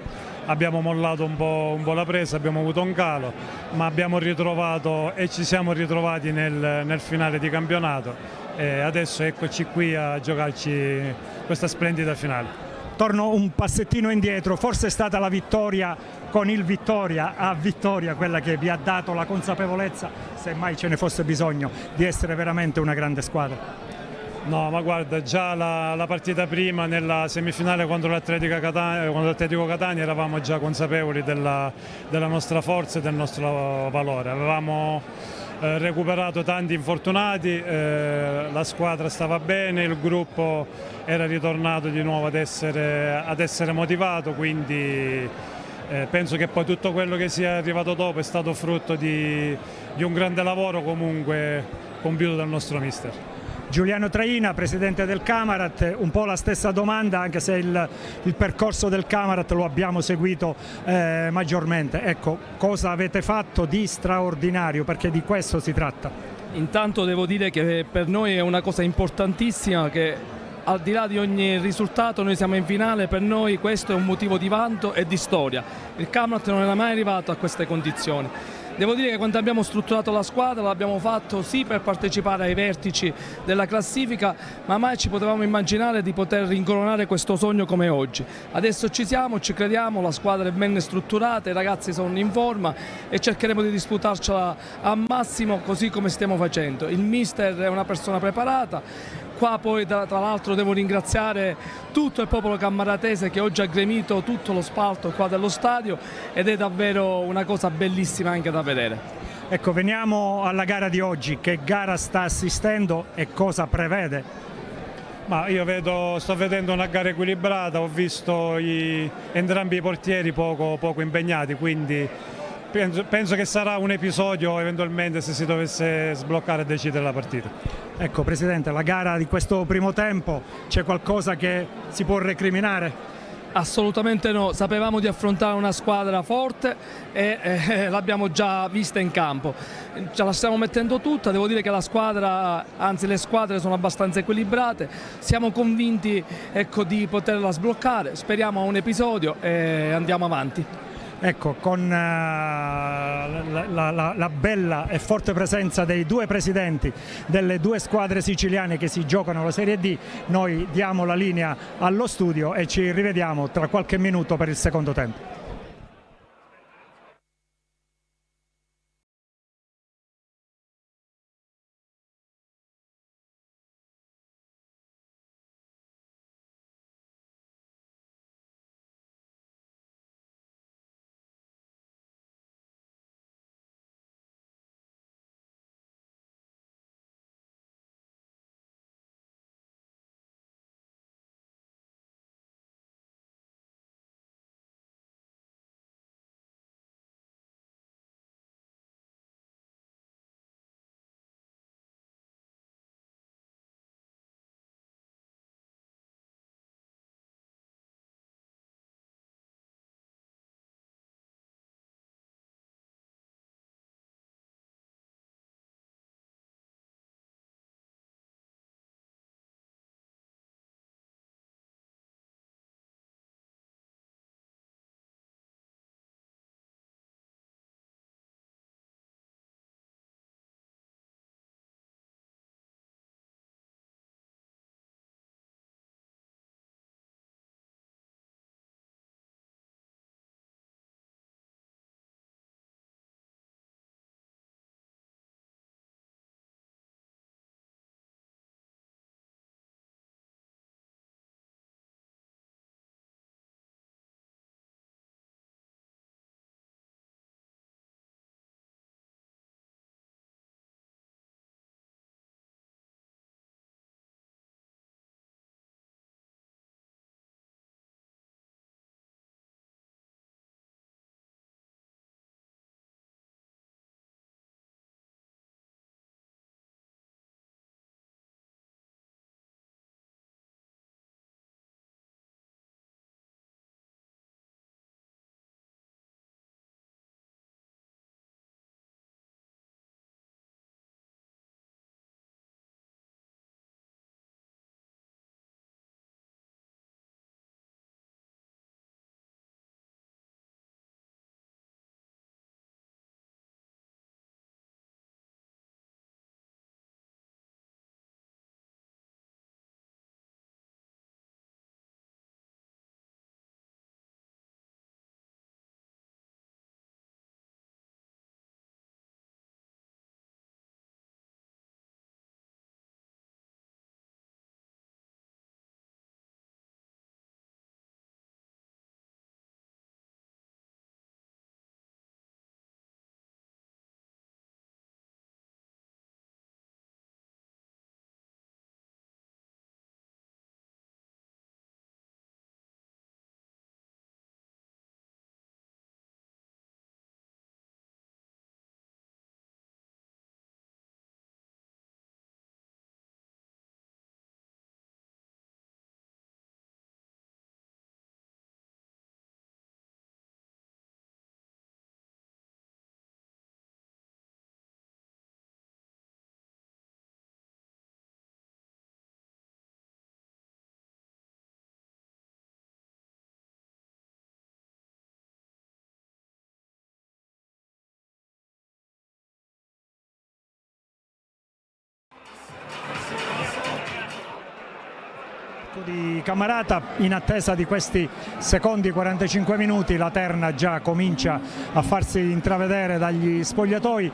abbiamo mollato un po' la presa, abbiamo avuto un calo, ma abbiamo ritrovato e ci siamo ritrovati nel finale di campionato e adesso eccoci qui a giocarci questa splendida finale. Torno un passettino indietro, forse è stata la vittoria con il Vittoria a Vittoria quella che vi ha dato la consapevolezza, se mai ce ne fosse bisogno, di essere veramente una grande squadra. No, ma guarda, già la partita prima nella semifinale contro l'Atletico Catania eravamo già consapevoli della nostra forza e del nostro valore. Avevamo recuperato tanti infortunati, la squadra stava bene, il gruppo era ritornato di nuovo ad essere motivato, quindi penso che poi tutto quello che sia arrivato dopo è stato frutto di un grande lavoro comunque compiuto dal nostro mister. Giuliano Traina, presidente del Camarat, un po' la stessa domanda, anche se il percorso del Camarat lo abbiamo seguito maggiormente. Ecco, cosa avete fatto di straordinario? Perché di questo si tratta. Intanto devo dire che per noi è una cosa importantissima che al di là di ogni risultato noi siamo in finale, per noi questo è un motivo di vanto e di storia. Il Camarat non era mai arrivato a queste condizioni. Devo dire che quando abbiamo strutturato la squadra l'abbiamo fatto sì per partecipare ai vertici della classifica, ma mai ci potevamo immaginare di poter incoronare questo sogno come oggi. Adesso ci siamo, ci crediamo, la squadra è ben strutturata, i ragazzi sono in forma e cercheremo di disputarcela al massimo così come stiamo facendo. Il mister è una persona preparata. Qua poi tra l'altro devo ringraziare tutto il popolo cammaratese che oggi ha gremito tutto lo spalto qua dello stadio ed è davvero una cosa bellissima anche da vedere. Ecco, veniamo alla gara di oggi. Che gara sta assistendo e cosa prevede? Ma io sto vedendo una gara equilibrata, ho visto entrambi i portieri poco impegnati, quindi penso che sarà un episodio eventualmente se si dovesse sbloccare e decidere la partita. Ecco Presidente, la gara di questo primo tempo, c'è qualcosa che si può recriminare? Assolutamente no, sapevamo di affrontare una squadra forte e l'abbiamo già vista in campo. Ce la stiamo mettendo tutta, devo dire che la squadra, anzi le squadre sono abbastanza equilibrate, siamo convinti ecco, di poterla sbloccare, speriamo a un episodio e andiamo avanti. Ecco, con la bella e forte presenza dei due presidenti delle due squadre siciliane che si giocano la Serie D, noi diamo la linea allo studio e ci rivediamo tra qualche minuto per il secondo tempo. di Camarata, in attesa di questi secondi 45 minuti. La terna già comincia a farsi intravedere dagli spogliatoi.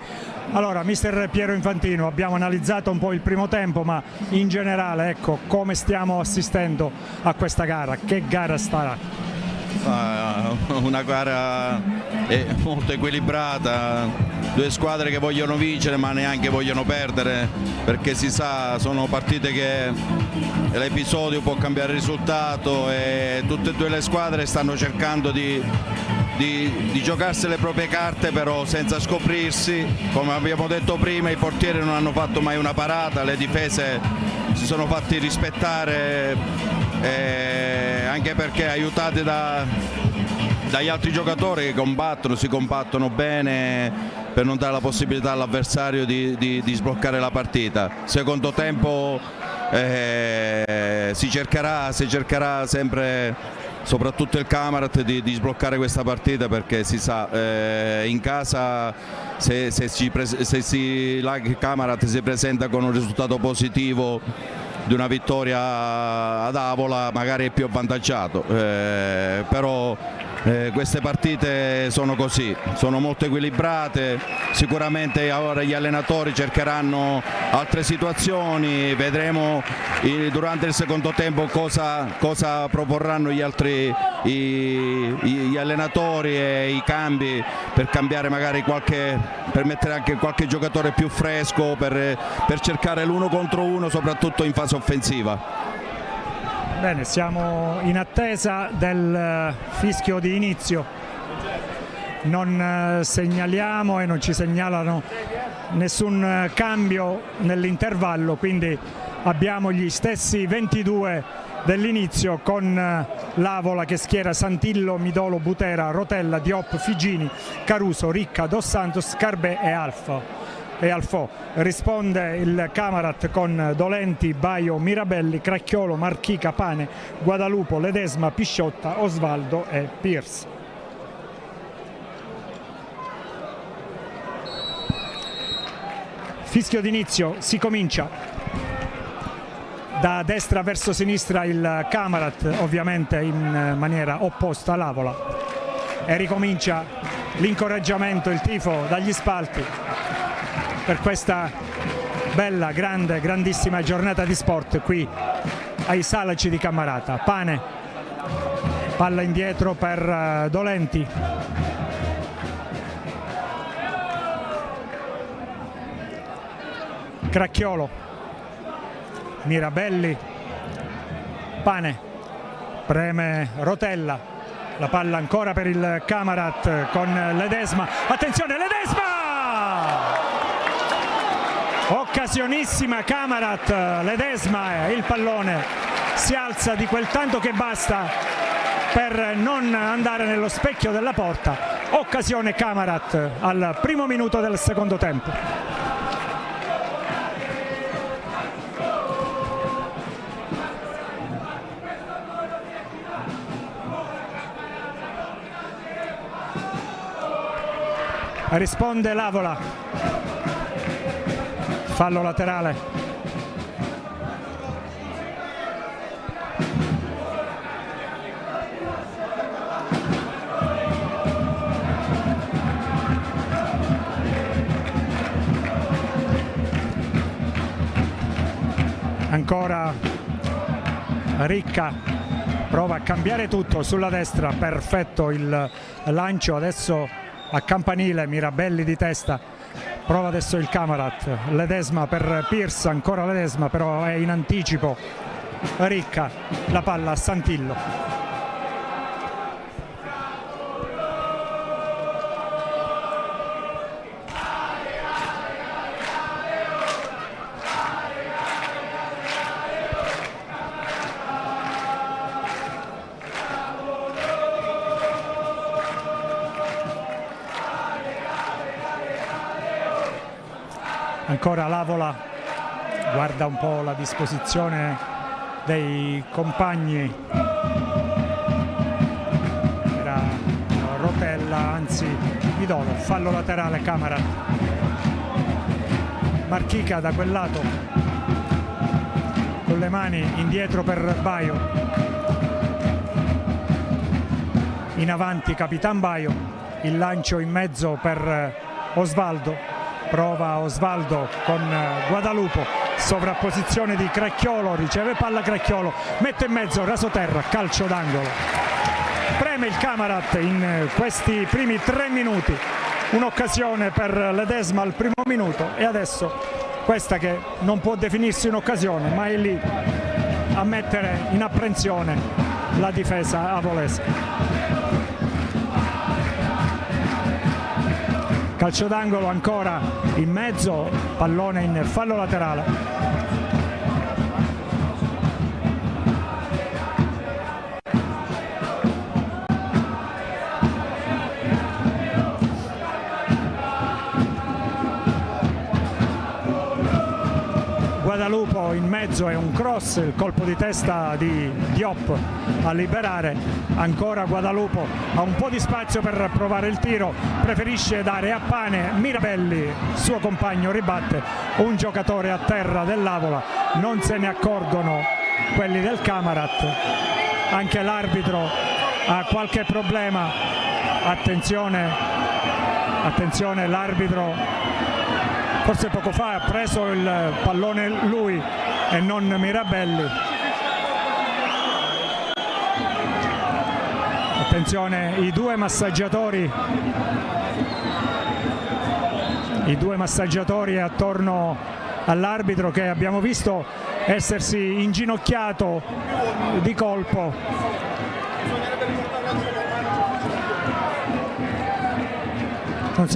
Allora, mister Piero Infantino, abbiamo analizzato un po' il primo tempo, ma in generale, ecco, come stiamo assistendo a questa gara? Che gara sarà? Una gara molto equilibrata, due squadre che vogliono vincere ma neanche vogliono perdere, perché si sa, sono partite che l'episodio può cambiare il risultato e tutte e due le squadre stanno cercando di giocarsi le proprie carte, però senza scoprirsi. Come abbiamo detto prima, i portieri non hanno fatto mai una parata, le difese si sono fatti rispettare, anche perché aiutati dagli altri giocatori che si combattono bene per non dare la possibilità all'avversario di sbloccare la partita. Secondo tempo si cercherà sempre, soprattutto il Camarat, di sbloccare questa partita, perché si sa, in casa se il Camarat si presenta con un risultato positivo di una vittoria ad Avola, magari è più avvantaggiato, però queste partite sono così, sono molto equilibrate. Sicuramente ora gli allenatori cercheranno altre situazioni, vedremo durante il secondo tempo cosa proporranno gli allenatori e i cambi, per cambiare magari per mettere anche qualche giocatore più fresco, per cercare l'uno contro uno, soprattutto in fase offensiva. Bene, siamo in attesa del fischio di inizio. Non segnaliamo e non ci segnalano nessun cambio nell'intervallo, quindi abbiamo gli stessi 22 dell'inizio, con l'Avola che schiera Santillo, Midolo, Butera, Rotella, Diop, Figini, Caruso, Ricca, Dos Santos, Scarbè e Alfò. Risponde il Camarat con Dolenti, Baio, Mirabelli, Cracchiolo, Marchica, Pane, Guadalupo, Ledesma, Pisciotta, Osvaldo e Pierce. Fischio d'inizio, si comincia. Da destra verso sinistra il Camarat, ovviamente in maniera opposta all'Avola, e ricomincia l'incoraggiamento, il tifo dagli spalti per questa bella, grandissima giornata di sport qui ai Salaci di Camarata. Pane, palla indietro per Dolenti, Cracchiolo, Mirabelli, Pane, preme Rotella, la palla ancora per il Camarat con Ledesma, attenzione Ledesma! Occasionissima Camarat, Ledesma, il pallone si alza di quel tanto che basta per non andare nello specchio della porta. Occasione Camarat al primo minuto del secondo tempo. Risponde l'Avola. Fallo laterale. Ancora Ricca, prova a cambiare tutto sulla destra, perfetto il lancio adesso a campanile, Mirabelli di testa. Prova adesso il Camarat, Ledesma per Pierce, ancora Ledesma, però è in anticipo Ricca, la palla a Santillo. Ancora l'Avola, guarda un po' la disposizione dei compagni, era Rotella, anzi Midolo, fallo laterale Camarat. Marchica da quel lato con le mani, indietro per Baio, in avanti Capitan Baio, il lancio in mezzo per Osvaldo, prova Osvaldo con Guadalupo, sovrapposizione di Crecchiolo, riceve palla Crecchiolo, mette in mezzo rasoterra, calcio d'angolo. Preme il Camarat in questi primi 3 minuti, un'occasione per Ledesma al primo minuto e adesso questa che non può definirsi un'occasione ma è lì a mettere in apprensione la difesa avolese. Calcio d'angolo ancora in mezzo, pallone in fallo laterale. Guadalupo in mezzo è un cross, il colpo di testa di Diop a liberare, ancora Guadalupo ha un po' di spazio per provare il tiro, preferisce dare a Pane, Mirabelli, suo compagno ribatte, un giocatore a terra dell'Avola, non se ne accorgono quelli del Camarat, anche l'arbitro ha qualche problema, attenzione l'arbitro. Forse poco fa ha preso il pallone lui e non Mirabelli. Attenzione, i due massaggiatori attorno all'arbitro che abbiamo visto essersi inginocchiato di colpo. Non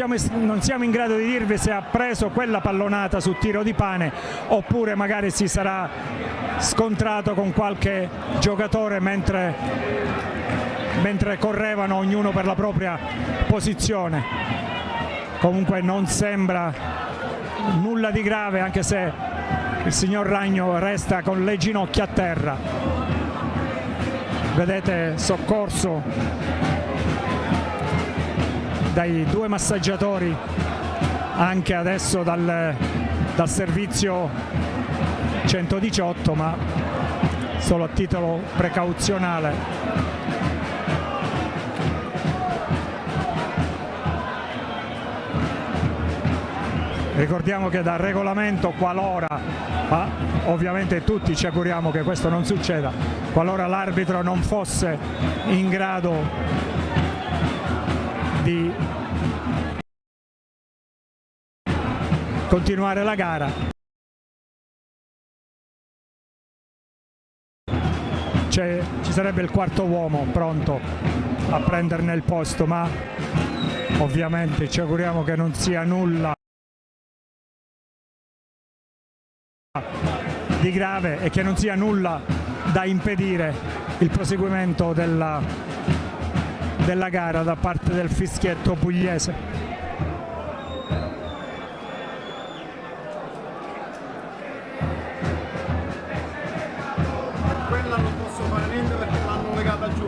siamo in grado di dirvi se ha preso quella pallonata su tiro di Pane oppure magari si sarà scontrato con qualche giocatore mentre correvano ognuno per la propria posizione. Comunque non sembra nulla di grave, anche se il signor Ragno resta con le ginocchia a terra. Vedete, soccorso dai due massaggiatori anche adesso dal servizio 118, ma solo a titolo precauzionale. Ricordiamo che dal regolamento, qualora, ma ovviamente tutti ci auguriamo che questo non succeda, qualora l'arbitro non fosse in grado di continuare la gara, ci sarebbe il quarto uomo pronto a prenderne il posto, ma ovviamente ci auguriamo che non sia nulla di grave e che non sia nulla da impedire il proseguimento della gara da parte del fischietto pugliese. Quella non posso fare niente perché l'hanno legata giù.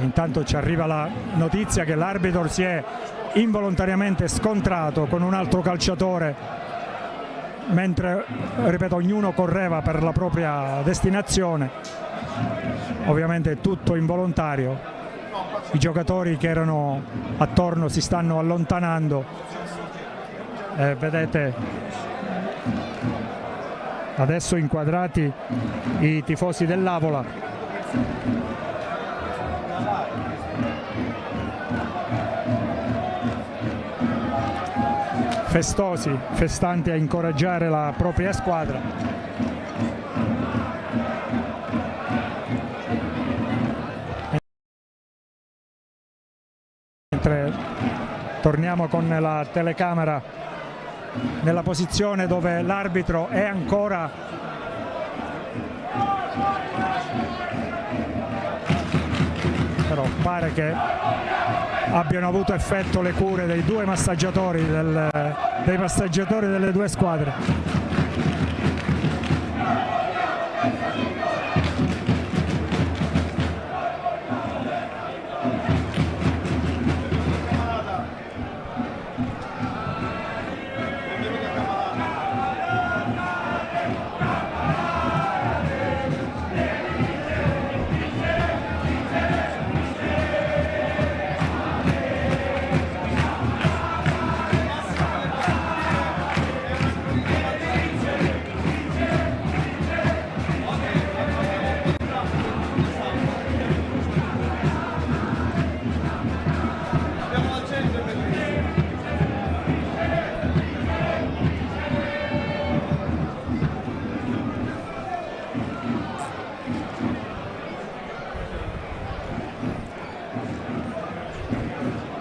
Intanto ci arriva la notizia che l'arbitro si è involontariamente scontrato con un altro calciatore mentre, ripeto, ognuno correva per la propria destinazione. Ovviamente tutto involontario, i giocatori che erano attorno si stanno allontanando, vedete adesso inquadrati i tifosi dell'Avola. Festosi, festanti a incoraggiare la propria squadra. Mentre torniamo con la telecamera nella posizione dove l'arbitro è ancora però pare che abbiano avuto effetto le cure dei due massaggiatori dei massaggiatori delle due squadre.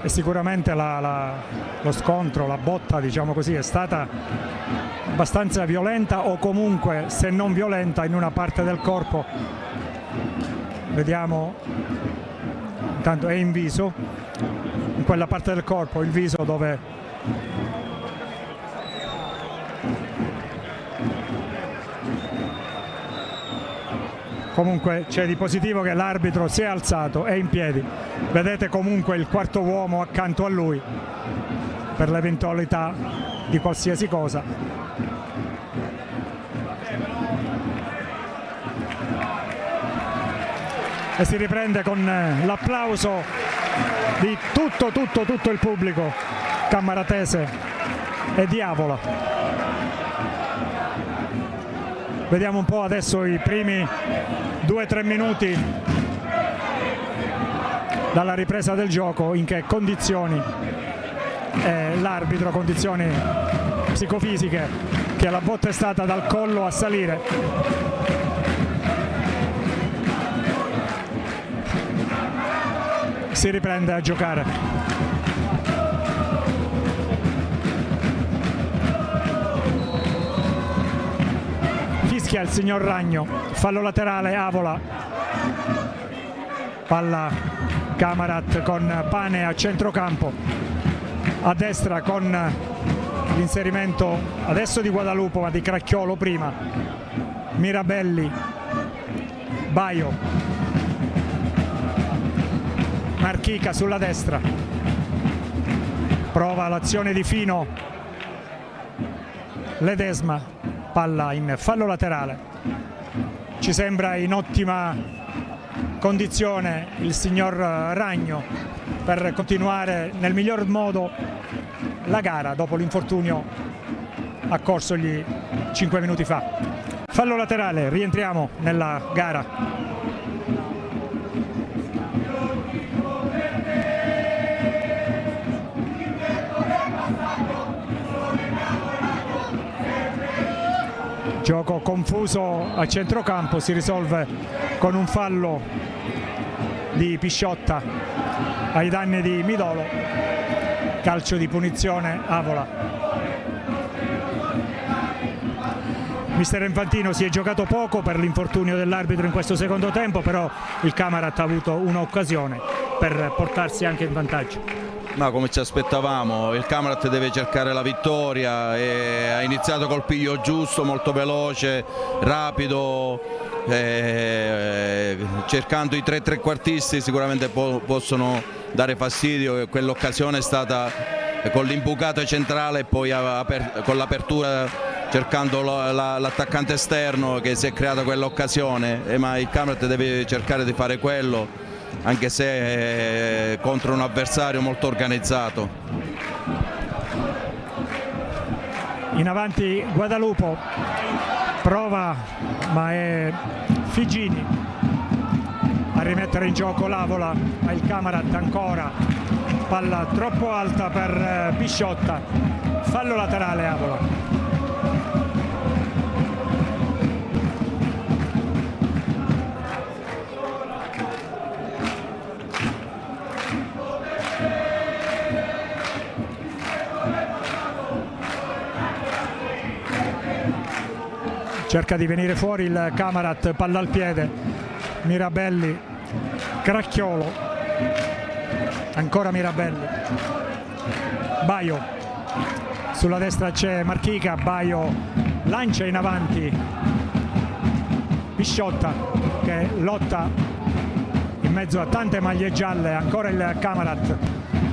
e sicuramente lo scontro, la botta, diciamo così, è stata abbastanza violenta, o comunque, se non violenta, in una parte del corpo. Vediamo, intanto è in viso, in quella parte del corpo, il viso, dove comunque c'è di positivo che l'arbitro si è alzato, è in piedi. Vedete comunque il quarto uomo accanto a lui per l'eventualità di qualsiasi cosa. E si riprende con l'applauso di tutto il pubblico cammaratese e di Avola. Vediamo un po' adesso i primi 2-3 minuti dalla ripresa del gioco, in che condizioni l'arbitro, condizioni psicofisiche, che la botta è stata dal collo a salire. Si riprende a giocare. Fischia il signor Ragno, fallo laterale Avola, palla Camarat con Pane a centrocampo, a destra con l'inserimento adesso di Guadalupo, ma di Cracchiolo prima, Mirabelli, Baio, Marchica sulla destra, prova l'azione di Fino, Ledesma, palla in fallo laterale. Ci sembra in ottima condizione il signor Ragno per continuare nel miglior modo la gara dopo l'infortunio accorsogli 5 minuti fa. Fallo laterale, rientriamo nella gara. Gioco confuso a centrocampo, si risolve con un fallo di Pisciotta ai danni di Midolo, calcio di punizione Avola. Mister Infantino, si è giocato poco per l'infortunio dell'arbitro in questo secondo tempo, però il Camarat ha avuto un'occasione per portarsi anche in vantaggio. Ma come ci aspettavamo, il Camarat deve cercare la vittoria e ha iniziato col piglio giusto, molto veloce, rapido, cercando i tre trequartisti sicuramente possono dare fastidio. Quell'occasione è stata con l'imbucato centrale e poi con l'apertura cercando l'attaccante esterno, che si è creata quell'occasione, ma il Camarat deve cercare di fare quello, anche se contro un avversario molto organizzato. In avanti Guadalupo, prova, ma è Figini a rimettere in gioco l'Avola, ma il Camarat ancora, palla troppo alta per Pisciotta, fallo laterale Avola. Cerca di venire fuori il Camarat, palla al piede, Mirabelli, Cracchiolo, ancora Mirabelli, Baio, sulla destra c'è Marchica, Baio lancia in avanti Pisciotta che lotta in mezzo a tante maglie gialle, ancora il Camarat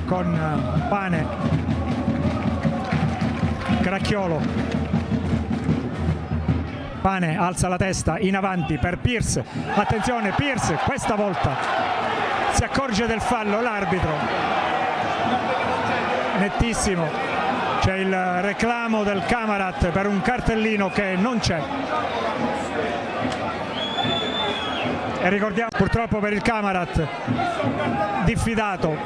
con Pane, Cracchiolo, Pane alza la testa in avanti per Pierce, attenzione Pierce, questa volta si accorge del fallo l'arbitro, nettissimo, c'è il reclamo del Camarat per un cartellino che non c'è. E ricordiamo purtroppo per il Camarat diffidato,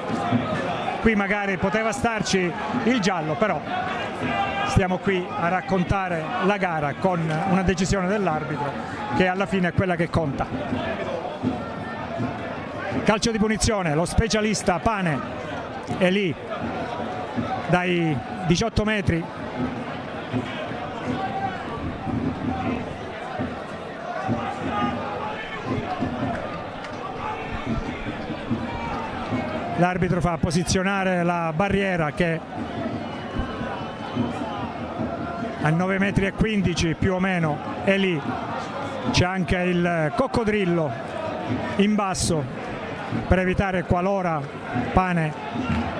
qui magari poteva starci il giallo, però stiamo qui a raccontare la gara con una decisione dell'arbitro che alla fine è quella che conta. Calcio di punizione, lo specialista Pane è lì dai 18 metri. L'arbitro fa posizionare la barriera che a 9,15 metri più o meno è lì. C'è anche il coccodrillo in basso per evitare, qualora Pane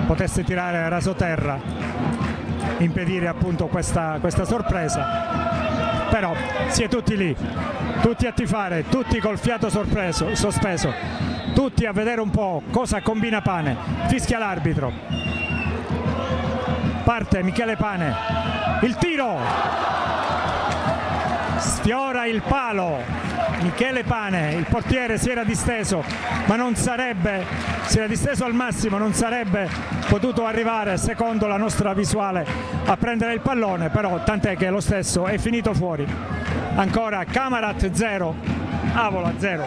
potesse tirare rasoterra, impedire appunto questa sorpresa. Però si è tutti lì, tutti a tifare, tutti col fiato sospeso, tutti a vedere un po' cosa combina Pane. Fischia l'arbitro, parte Michele Pane, il tiro sfiora il palo. Michele Pane, il portiere, si era disteso, ma si era disteso al massimo, non sarebbe potuto arrivare, secondo la nostra visuale, a prendere il pallone, però tant'è che lo stesso è finito fuori. Ancora Camarat 0, Avola 0.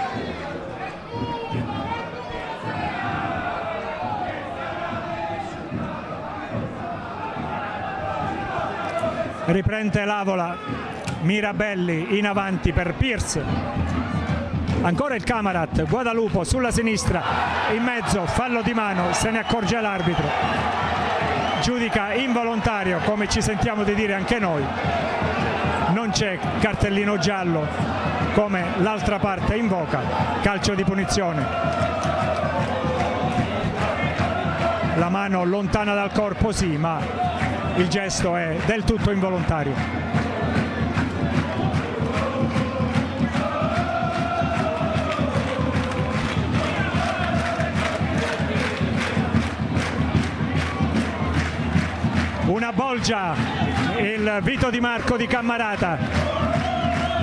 Riprende l'Avola, Mirabelli in avanti per Pierce, ancora il Camarat, Guadalupo sulla sinistra, in mezzo, fallo di mano, se ne accorge l'arbitro, giudica involontario, come ci sentiamo di dire anche noi, non c'è cartellino giallo come l'altra parte invoca, calcio di punizione, la mano lontana dal corpo sì, ma il gesto è del tutto involontario. Una bolgia, il Vito Di Marco di Cammarata,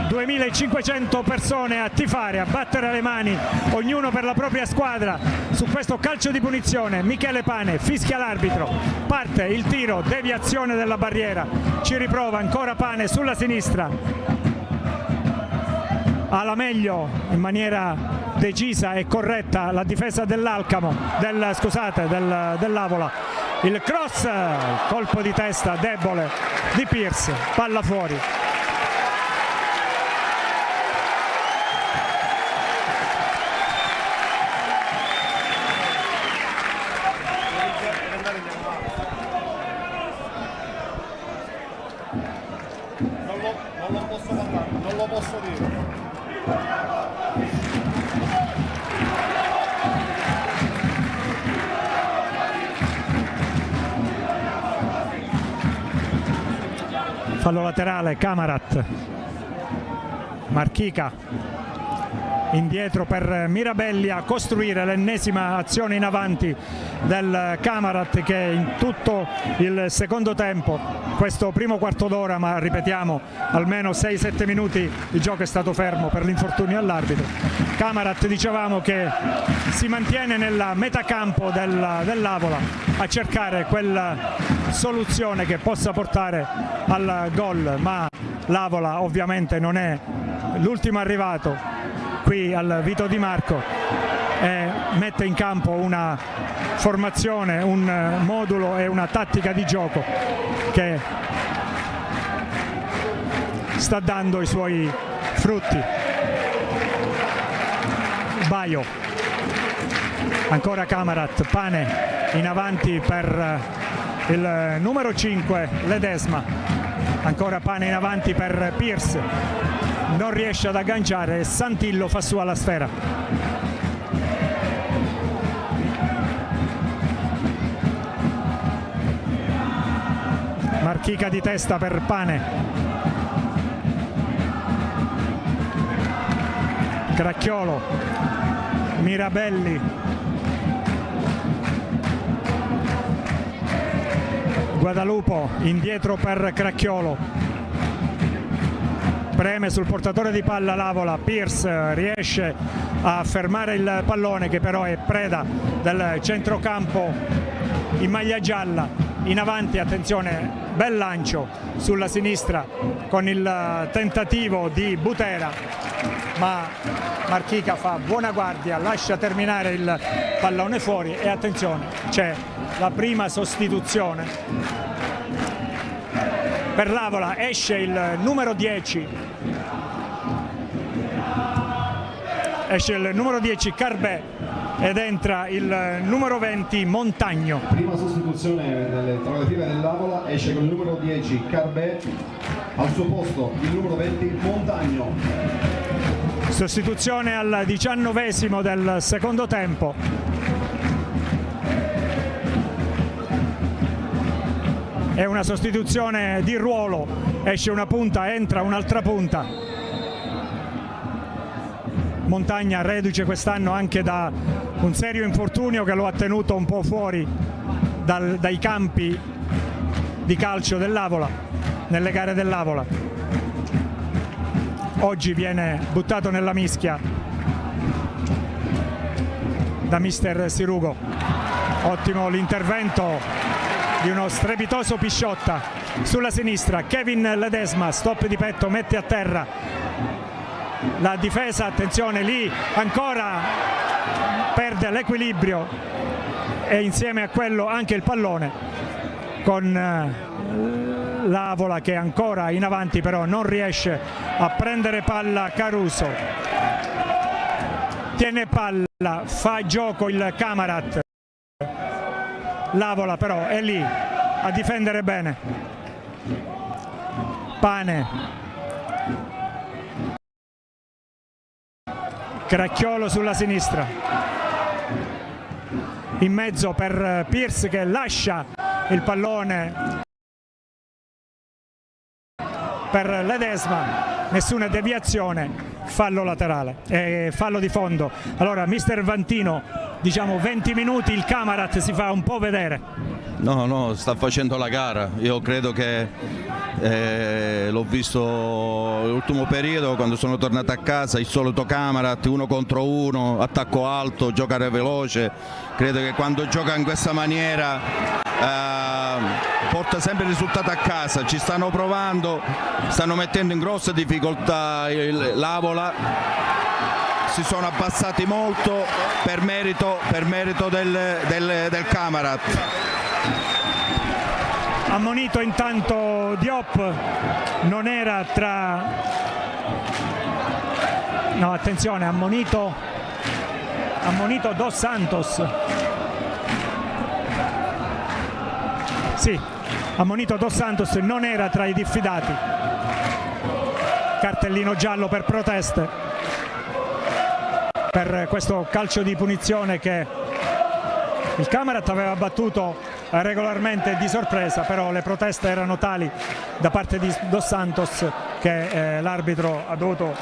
2500 persone a tifare, a battere le mani, ognuno per la propria squadra su questo calcio di punizione. Michele Pane fischia l'arbitro, parte il tiro, deviazione della barriera, ci riprova ancora Pane sulla sinistra, alla meglio in maniera decisa e corretta la difesa dell'Alcamo, dell'Avola. Il cross, colpo di testa debole di Pierce, palla fuori. Non lo posso parlare, non lo posso dire. Fallo laterale, Camarat, Marchica indietro per Mirabelli a costruire l'ennesima azione in avanti del Camarat, che in tutto il secondo tempo, questo primo quarto d'ora, ma ripetiamo almeno 6-7 minuti, il gioco è stato fermo per l'infortunio all'arbitro. Camarat, dicevamo, che si mantiene nella metacampo dell'Avola a cercare quella soluzione che possa portare al gol, ma l'Avola ovviamente non è l'ultimo arrivato qui al Vito Di Marco e mette in campo una formazione, un modulo e una tattica di gioco che sta dando i suoi frutti. Baio, ancora Camarat, Pane in avanti per il numero 5 Ledesma, ancora Pane in avanti per Pierce, non riesce ad agganciare e Santillo fa sua la sfera. Marchica di testa per Pane, Cracchiolo, Mirabelli, Guadalupo indietro per Cracchiolo, preme sul portatore di palla l'Avola, Pierce riesce a fermare il pallone che però è preda del centrocampo in maglia gialla. in avanti, attenzione, bel lancio sulla sinistra con il tentativo di Butera, ma Marchica fa buona guardia, lascia terminare il pallone fuori e attenzione, c'è la prima sostituzione per l'Avola, esce il numero 10, Carbè ed entra il numero 20 Montagno. Prima sostituzione nelle trattative dell'Avola, esce con il numero 10 Carbè, al suo posto il numero 20 Montagno. Sostituzione al 19esimo del secondo tempo. È una sostituzione di ruolo, esce una punta, entra un'altra punta. Montagna reduce quest'anno anche da un serio infortunio che lo ha tenuto un po' fuori dai campi di calcio dell'Avola, nelle gare dell'Avola. Oggi viene buttato nella mischia da mister Sirugo. Ottimo l'intervento di uno strepitoso Pisciotta sulla sinistra. Kevin Ledesma, stop di petto, mette a terra la difesa, attenzione lì ancora perde l'equilibrio e insieme a quello anche il pallone, con l'Avola che ancora in avanti però non riesce a prendere palla. Caruso tiene palla, fa gioco il Camarat, l'Avola però è lì a difendere bene. Pane, Cracchiolo sulla sinistra, in mezzo per Pierce che lascia il pallone per Ledesma, nessuna deviazione, fallo laterale, fallo di fondo. Allora mister Vantino, diciamo 20 minuti il Camarat si fa un po' vedere. No, sta facendo la gara, io credo che l'ho visto l'ultimo periodo quando sono tornato a casa, il solito Camarat, 1 contro 1, attacco alto, giocare veloce, credo che quando gioca in questa maniera porta sempre il risultato a casa, ci stanno provando, stanno mettendo in grossa difficoltà l'Avola, si sono abbassati molto per merito del Camarat. Ammonito intanto Diop, non era tra... No, attenzione, ammonito Dos Santos. Sì, ammonito Dos Santos, non era tra i diffidati. Cartellino giallo per proteste, per questo calcio di punizione che il Camarat aveva battuto regolarmente di sorpresa, però le proteste erano tali da parte di Dos Santos che l'arbitro ha dovuto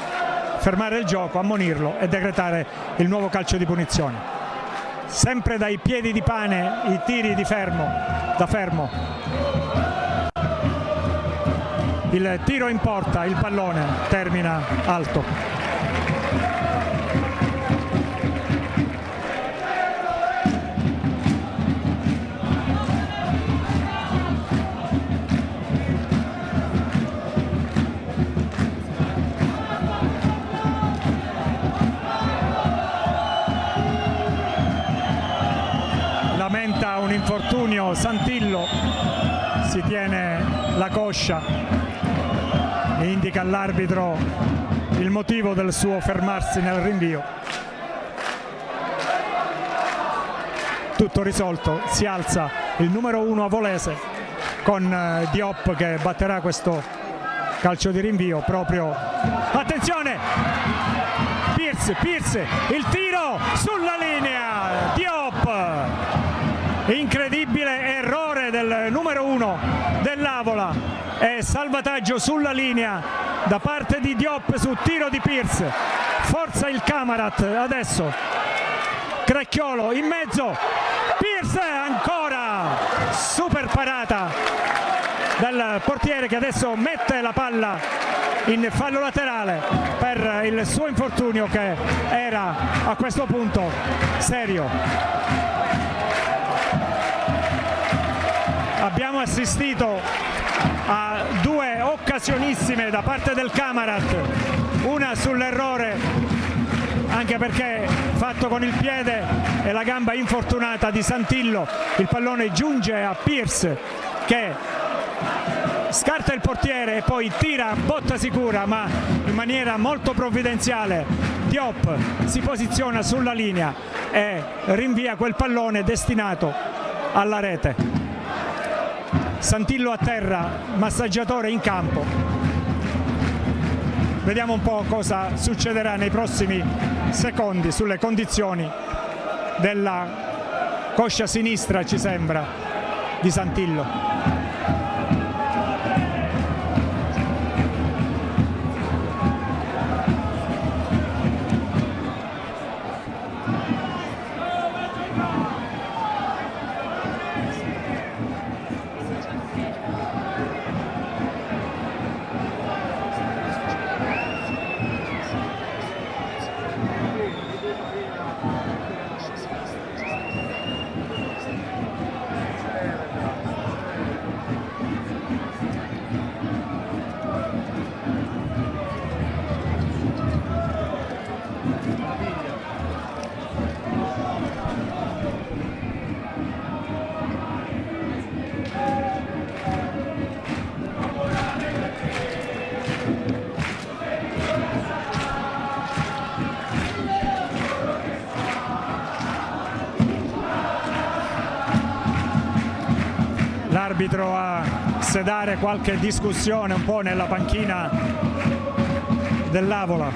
fermare il gioco, ammonirlo e decretare il nuovo calcio di punizione. Sempre dai piedi di Pane i tiri da fermo. Il tiro in porta, il pallone termina alto. Lamenta un infortunio Santillo, si tiene la coscia e indica all'arbitro il motivo del suo fermarsi nel rinvio. Tutto risolto, si alza il numero 1 avolese con Diop che batterà questo calcio di rinvio proprio. Attenzione! Pierce, il tiro sulla linea, Diop! Incredibile errore del numero 1 dell'Avola e salvataggio sulla linea da parte di Diop su tiro di Pierce. Forza il Camarat adesso. Cracchiolo in mezzo. Pierce ancora. Super parata dal portiere che adesso mette la palla in fallo laterale per il suo infortunio che era a questo punto serio. assistito a due occasionissime da parte del Camarat, una sull'errore, anche perché fatto con il piede, e la gamba infortunata di Santillo. Il pallone giunge a Pierce che scarta il portiere e poi tira botta sicura, ma in maniera molto provvidenziale Diop si posiziona sulla linea e rinvia quel pallone destinato alla rete. Santillo a terra, massaggiatore in campo. Vediamo un po' cosa succederà nei prossimi secondi sulle condizioni della coscia sinistra, ci sembra, di Santillo. L'arbitro a sedare qualche discussione un po' nella panchina dell'Avola.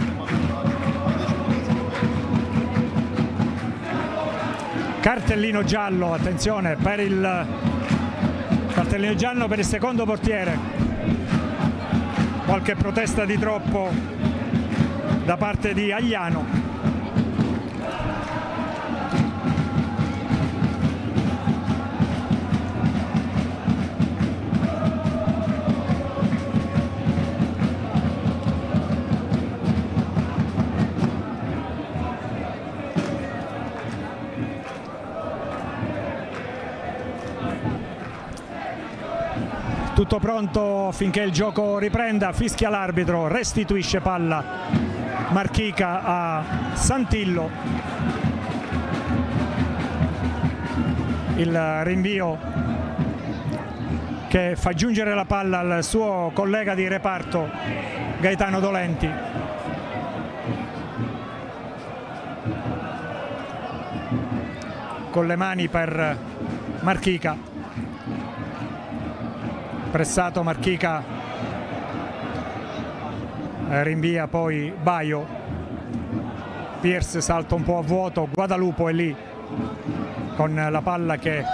Cartellino giallo, attenzione, per il cartellino giallo per il secondo portiere. Qualche protesta di troppo da parte di Agliano. Tutto pronto finché il gioco riprenda, fischia l'arbitro, restituisce palla Marchica a Santillo. Il rinvio che fa giungere la palla al suo collega di reparto Gaetano Dolenti. Con le mani per Marchica. Pressato Marchica, rinvia poi Baio. Pierce salta un po' a vuoto, Guadalupo è lì con la palla che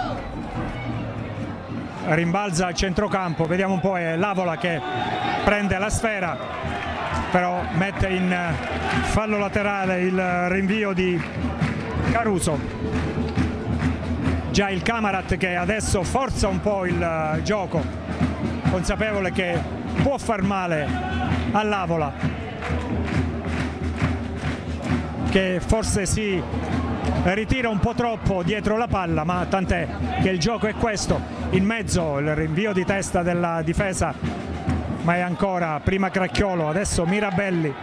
rimbalza al centrocampo. Vediamo un po', è l'Avola che prende la sfera, però mette in fallo laterale il rinvio di Caruso. Già il Camarat che adesso forza un po' il gioco, consapevole che può far male all'Avola, che forse si ritira un po' troppo dietro la palla, ma tant'è che il gioco è questo. In mezzo il rinvio di testa della difesa, ma è ancora prima Cracchiolo, adesso Mirabelli,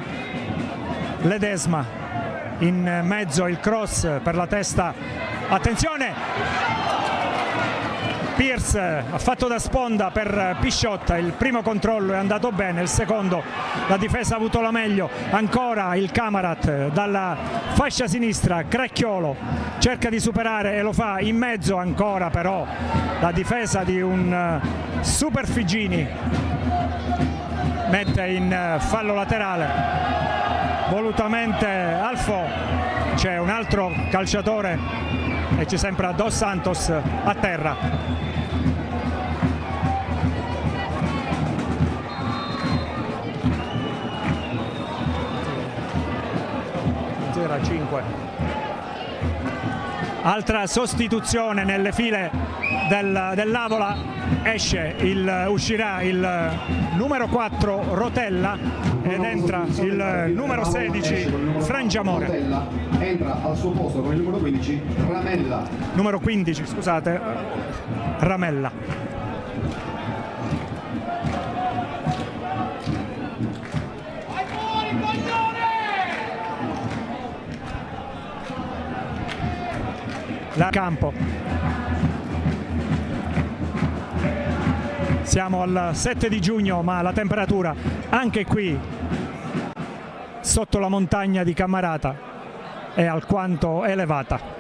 Ledesma in mezzo, il cross per la testa, attenzione! Pierce ha fatto da sponda per Pisciotta, il primo controllo è andato bene, il secondo la difesa ha avuto la meglio. Ancora il Camarat dalla fascia sinistra, Cracchiolo cerca di superare e lo fa in mezzo, ancora però la difesa di un Super Figini mette in fallo laterale volutamente Alfò. C'è un altro calciatore e ci sembra Dos Santos a terra. Era 5. Altra sostituzione nelle file dell'Avola, uscirà il numero 4 Rotella ed entra il numero 16 Frangiamore. Entra al suo posto con il numero 15 Ramella. Numero 15, scusate, Ramella. La campo. Siamo al 7 di giugno, ma la temperatura anche qui sotto la montagna di Cammarata è alquanto elevata.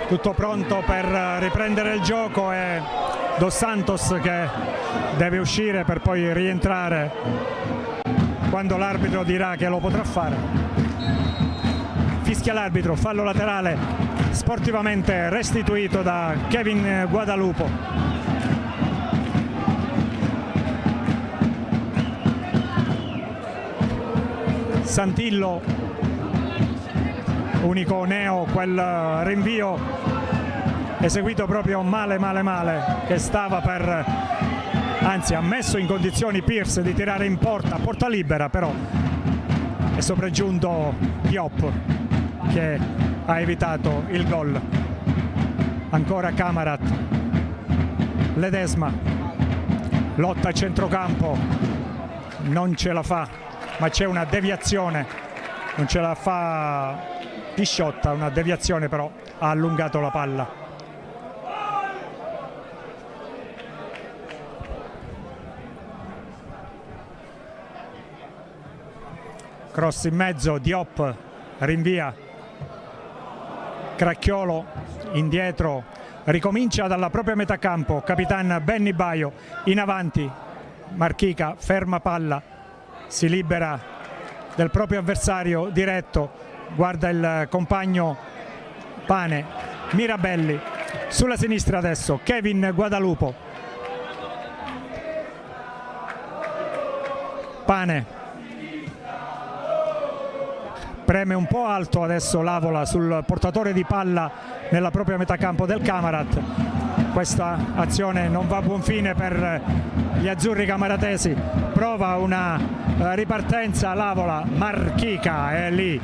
Tutto pronto per riprendere il gioco, e Dos Santos che deve uscire per poi rientrare quando l'arbitro dirà che lo potrà fare. Fischia l'arbitro, fallo laterale sportivamente restituito da Kevin Guadalupo. Santillo, unico neo, quel rinvio eseguito proprio male, che stava per, anzi ha messo in condizioni Pierce di tirare in porta libera, però è sopraggiunto Diop che ha evitato il gol. Ancora Camarat, Ledesma, lotta a centrocampo, non ce la fa, ma c'è una deviazione, non ce la fa Pisciotta, una deviazione, però ha allungato la palla. Cross in mezzo, Diop rinvia, Cracchiolo indietro, ricomincia dalla propria metà campo, Capitan Benny Baio in avanti, Marchica ferma palla, si libera del proprio avversario diretto, guarda il compagno Pane, Mirabelli sulla sinistra adesso, Kevin Guadalupo, Pane preme un po' alto adesso l'Avola sul portatore di palla nella propria metà campo del Camarat. Questa azione non va a buon fine per gli azzurri camaratesi, prova una ripartenza l'Avola, Marchica è lì.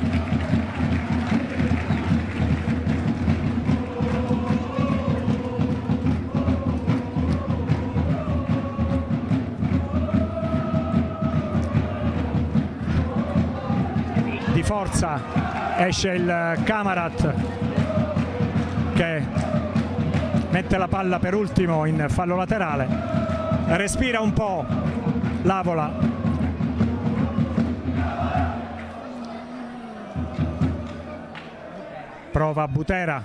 Di forza esce il Camarat che mette la palla per ultimo in fallo laterale, respira un po' l'Avola, prova Butera,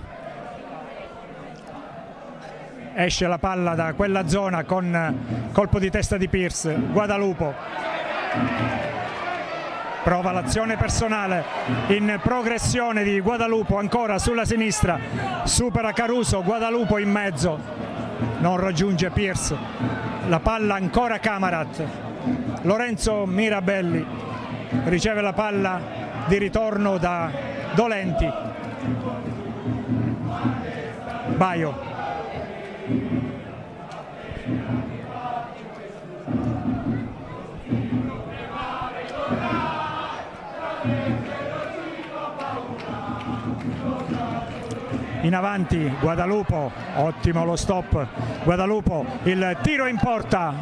esce la palla da quella zona con colpo di testa di Pierce, Guadalupo prova l'azione personale in progressione di Guadalupo, ancora sulla sinistra, supera Caruso, Guadalupo in mezzo, non raggiunge Pierce, la palla ancora Camarat, Lorenzo Mirabelli riceve la palla di ritorno da Dolenti, Baio, in avanti Guadalupo, ottimo lo stop, Guadalupo, il tiro in porta,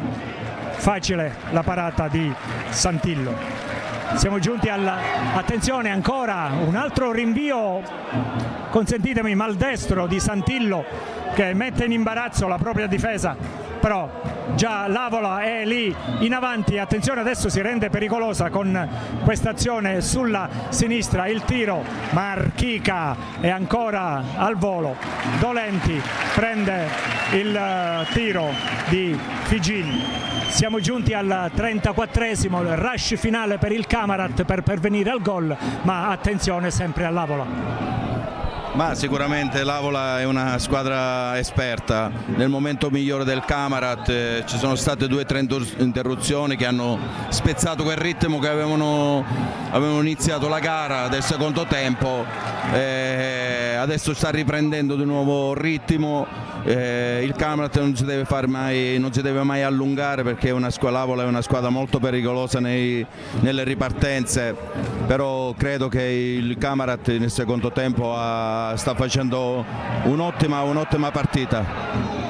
facile la parata di Santillo. Siamo giunti attenzione, ancora un altro rinvio, consentitemi, maldestro di Santillo, che mette in imbarazzo la propria difesa, però già l'Avola è lì in avanti. Attenzione, adesso si rende pericolosa con questa azione sulla sinistra, il tiro, Marchica è ancora al volo, Dolenti prende il tiro di Figini. Siamo giunti al 34esimo, il rush finale per il Camarat per pervenire al gol, ma attenzione sempre all'Avola. Ma sicuramente l'Avola è una squadra esperta. Nel momento migliore del Camarat ci sono state 2 o 3 interruzioni che hanno spezzato quel ritmo che avevano iniziato la gara del secondo tempo. Adesso sta riprendendo di nuovo il ritmo. Il Camarat non si deve mai allungare, perché l'Avola è una squadra molto pericolosa nelle ripartenze, però credo che il Camarat nel secondo tempo sta facendo un'ottima partita.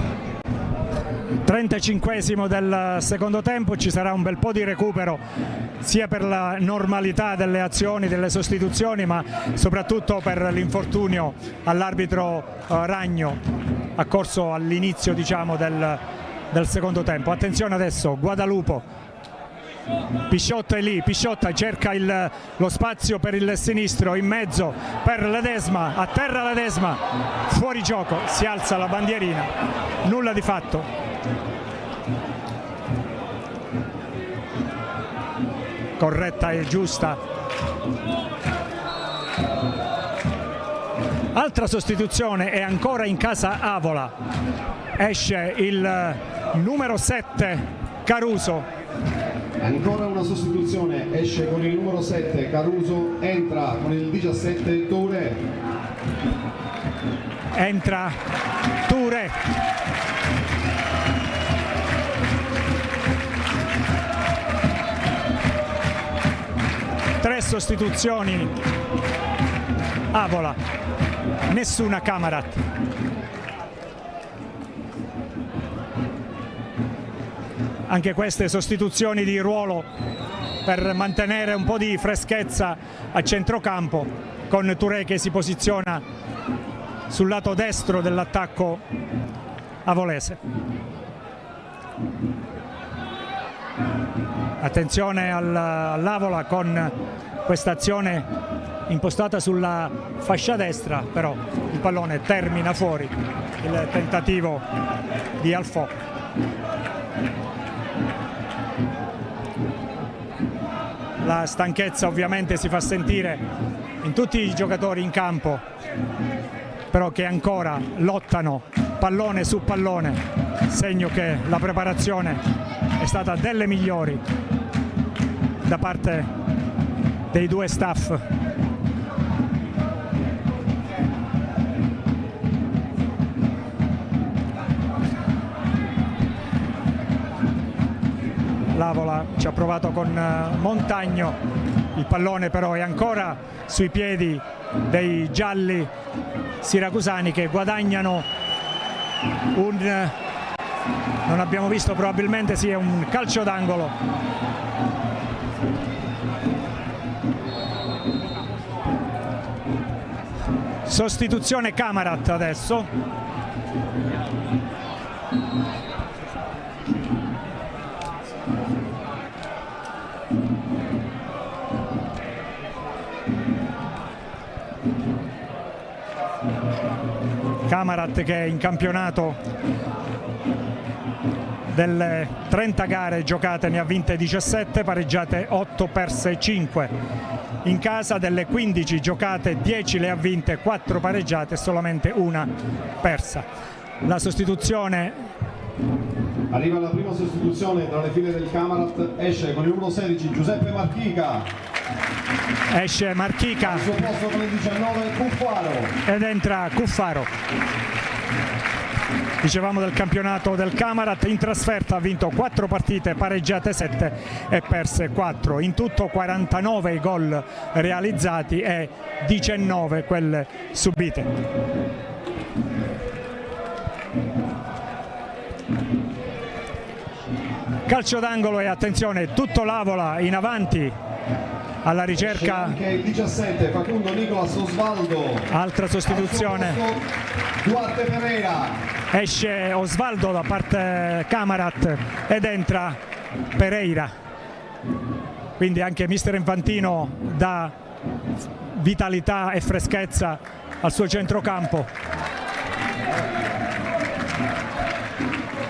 35esimo del secondo tempo, ci sarà un bel po' di recupero sia per la normalità delle azioni, delle sostituzioni, ma soprattutto per l'infortunio all'arbitro Ragno accorso all'inizio, diciamo, del secondo tempo. Attenzione adesso, Guadalupo, Pisciotta è lì, Pisciotta cerca lo spazio per il sinistro, in mezzo per Ledesma, a terra Ledesma, fuori gioco, si alza la bandierina, nulla di fatto. Corretta e giusta. Altra sostituzione è ancora in casa Avola, esce il numero 7 Caruso. Ancora una sostituzione, esce con il numero 7 Caruso, entra con il 17 Touré. Entra Touré. Tre sostituzioni Avola, nessuna Camarat. Anche queste sostituzioni di ruolo per mantenere un po' di freschezza a centrocampo, con Touré che si posiziona sul lato destro dell'attacco avolese. Attenzione all'Avola con questa azione impostata sulla fascia destra, però il pallone termina fuori, il tentativo di Alfò. La stanchezza ovviamente si fa sentire in tutti i giocatori in campo, però che ancora lottano pallone su pallone, segno che la preparazione è stata delle migliori da parte dei due staff. L'Avola ci ha provato con Montagno, il pallone però è ancora sui piedi dei gialli siracusani, che guadagnano non abbiamo visto, probabilmente sì, è un calcio d'angolo. Sostituzione Camarat adesso. Camarat che in campionato delle 30 gare giocate ne ha vinte 17, pareggiate 8, perse 5. In casa delle 15 giocate 10 le ha vinte, 4 pareggiate e solamente una persa. La sostituzione. Arriva la prima sostituzione tra le file del Camarat, esce con il numero 16 Giuseppe Marchica. Esce Marchica. Al suo posto con il 19 Cuffaro. Ed entra Cuffaro. Dicevamo del campionato del Camarat, in trasferta ha vinto 4 partite, pareggiate 7 e perse 4. In tutto 49 i gol realizzati e 19 quelle subite. Calcio d'angolo e attenzione, tutto l'Avola in avanti alla Esce ricerca, anche il 17 Facundo Nicolas Osvaldo. altra sostituzione. Al suo posto, Duarte Pereira. Esce Osvaldo da parte Camarat ed entra Pereira, quindi anche mister Infantino dà vitalità e freschezza al suo centrocampo.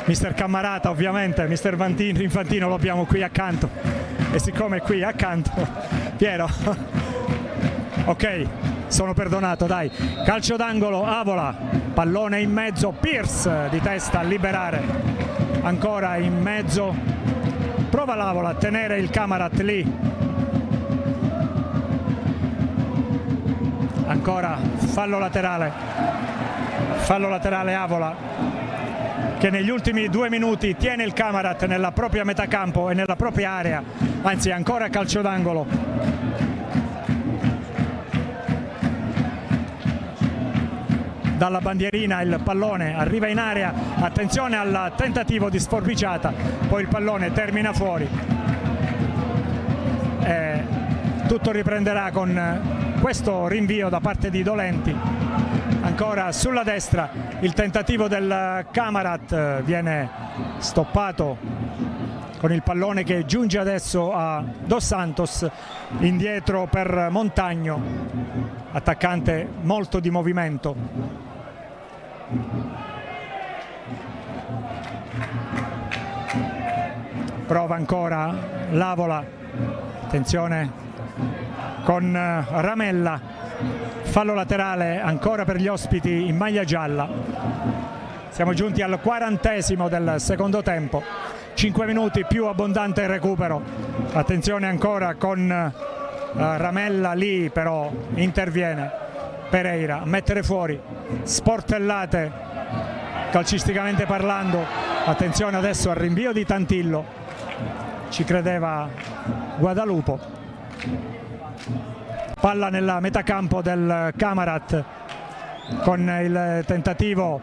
Mister Cammarata ovviamente, mister Infantino lo abbiamo qui accanto, e siccome è qui accanto Piero, ok, sono perdonato, dai. Calcio d'angolo, Avola, pallone in mezzo, Pierce di testa a liberare, ancora in mezzo, prova l'Avola a tenere il Camarat lì, ancora fallo laterale Avola, che negli ultimi 2 minuti tiene il Camarat nella propria metà campo e nella propria area, anzi ancora calcio d'angolo. Dalla bandierina il pallone arriva in area, attenzione al tentativo di sforbiciata, poi il pallone termina fuori. Tutto riprenderà con questo rinvio da parte di Dolenti. Ancora sulla destra il tentativo del Camarat viene stoppato con il pallone che giunge adesso a Dos Santos, indietro per Montagno, attaccante molto di movimento. Prova ancora l'Avola, attenzione con Ramella, fallo laterale ancora per gli ospiti in maglia gialla. Siamo giunti al 40° del secondo tempo, 5 minuti più abbondante recupero. Attenzione ancora con Ramella, lì però interviene Pereira a mettere fuori, sportellate calcisticamente parlando. Attenzione adesso al rinvio di Tantillo, ci credeva Guadalupo. Palla nella metà campo del Camarat con il tentativo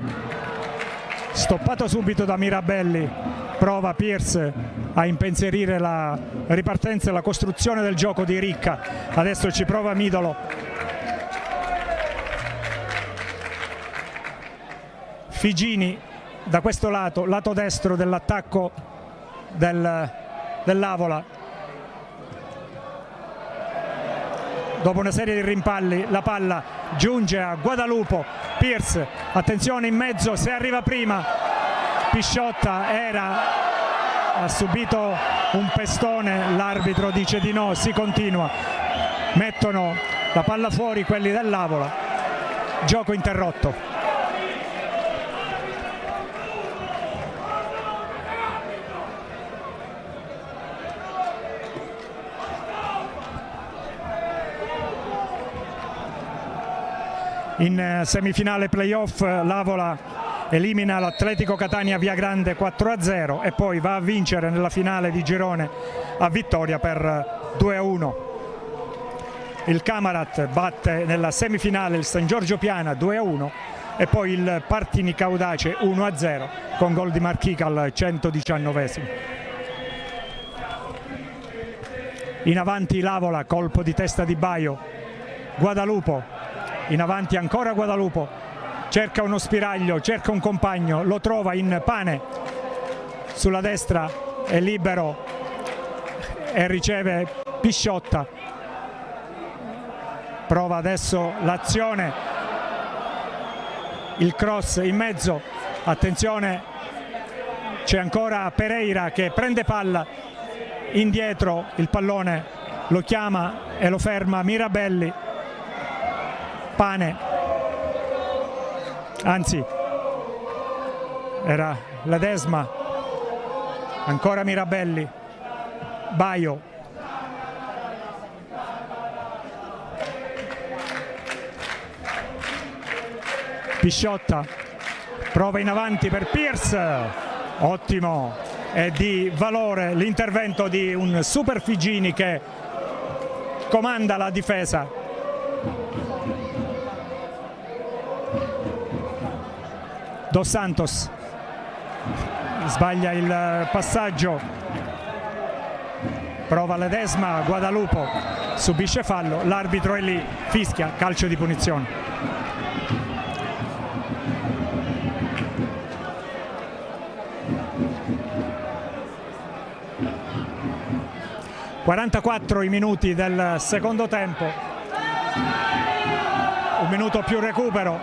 stoppato subito da Mirabelli, prova Pierce a impensierire la ripartenza e la costruzione del gioco di Ricca, adesso ci prova Midolo. Figini da questo lato destro dell'attacco dell'Avola. Dopo una serie di rimpalli la palla giunge a Guadalupo, Pierce, attenzione in mezzo, se arriva prima Pisciotta ha subito un pestone, l'arbitro dice di no, si continua, mettono la palla fuori quelli dell'Avola, gioco interrotto. In semifinale playoff l'Avola elimina l'Atletico Catania Viagrande 4-0 e poi va a vincere nella finale di girone a Vittoria per 2-1. Il Camarat batte nella semifinale il San Giorgio Piana 2-1 e poi il Partini Caudace 1-0 con gol di Marchica al 119esimo. In avanti l'Avola, colpo di testa di Baio, Guadalupo. In avanti ancora Guadalupo, cerca uno spiraglio, cerca un compagno, lo trova in Pane, sulla destra è libero e riceve Pisciotta, prova adesso l'azione, il cross in mezzo, attenzione, c'è ancora Pereira che prende palla, indietro il pallone lo chiama e lo ferma Mirabelli. Pane, anzi era Ledesma, ancora Mirabelli, Baio, Pisciotta, prova in avanti per Pierce, ottimo, è di valore l'intervento di un Super Figini che comanda la difesa. Dos Santos sbaglia il passaggio, prova Ledesma, Guadalupo subisce fallo, l'arbitro è lì, fischia, calcio di punizione. ...44 i minuti del secondo tempo, un minuto più recupero.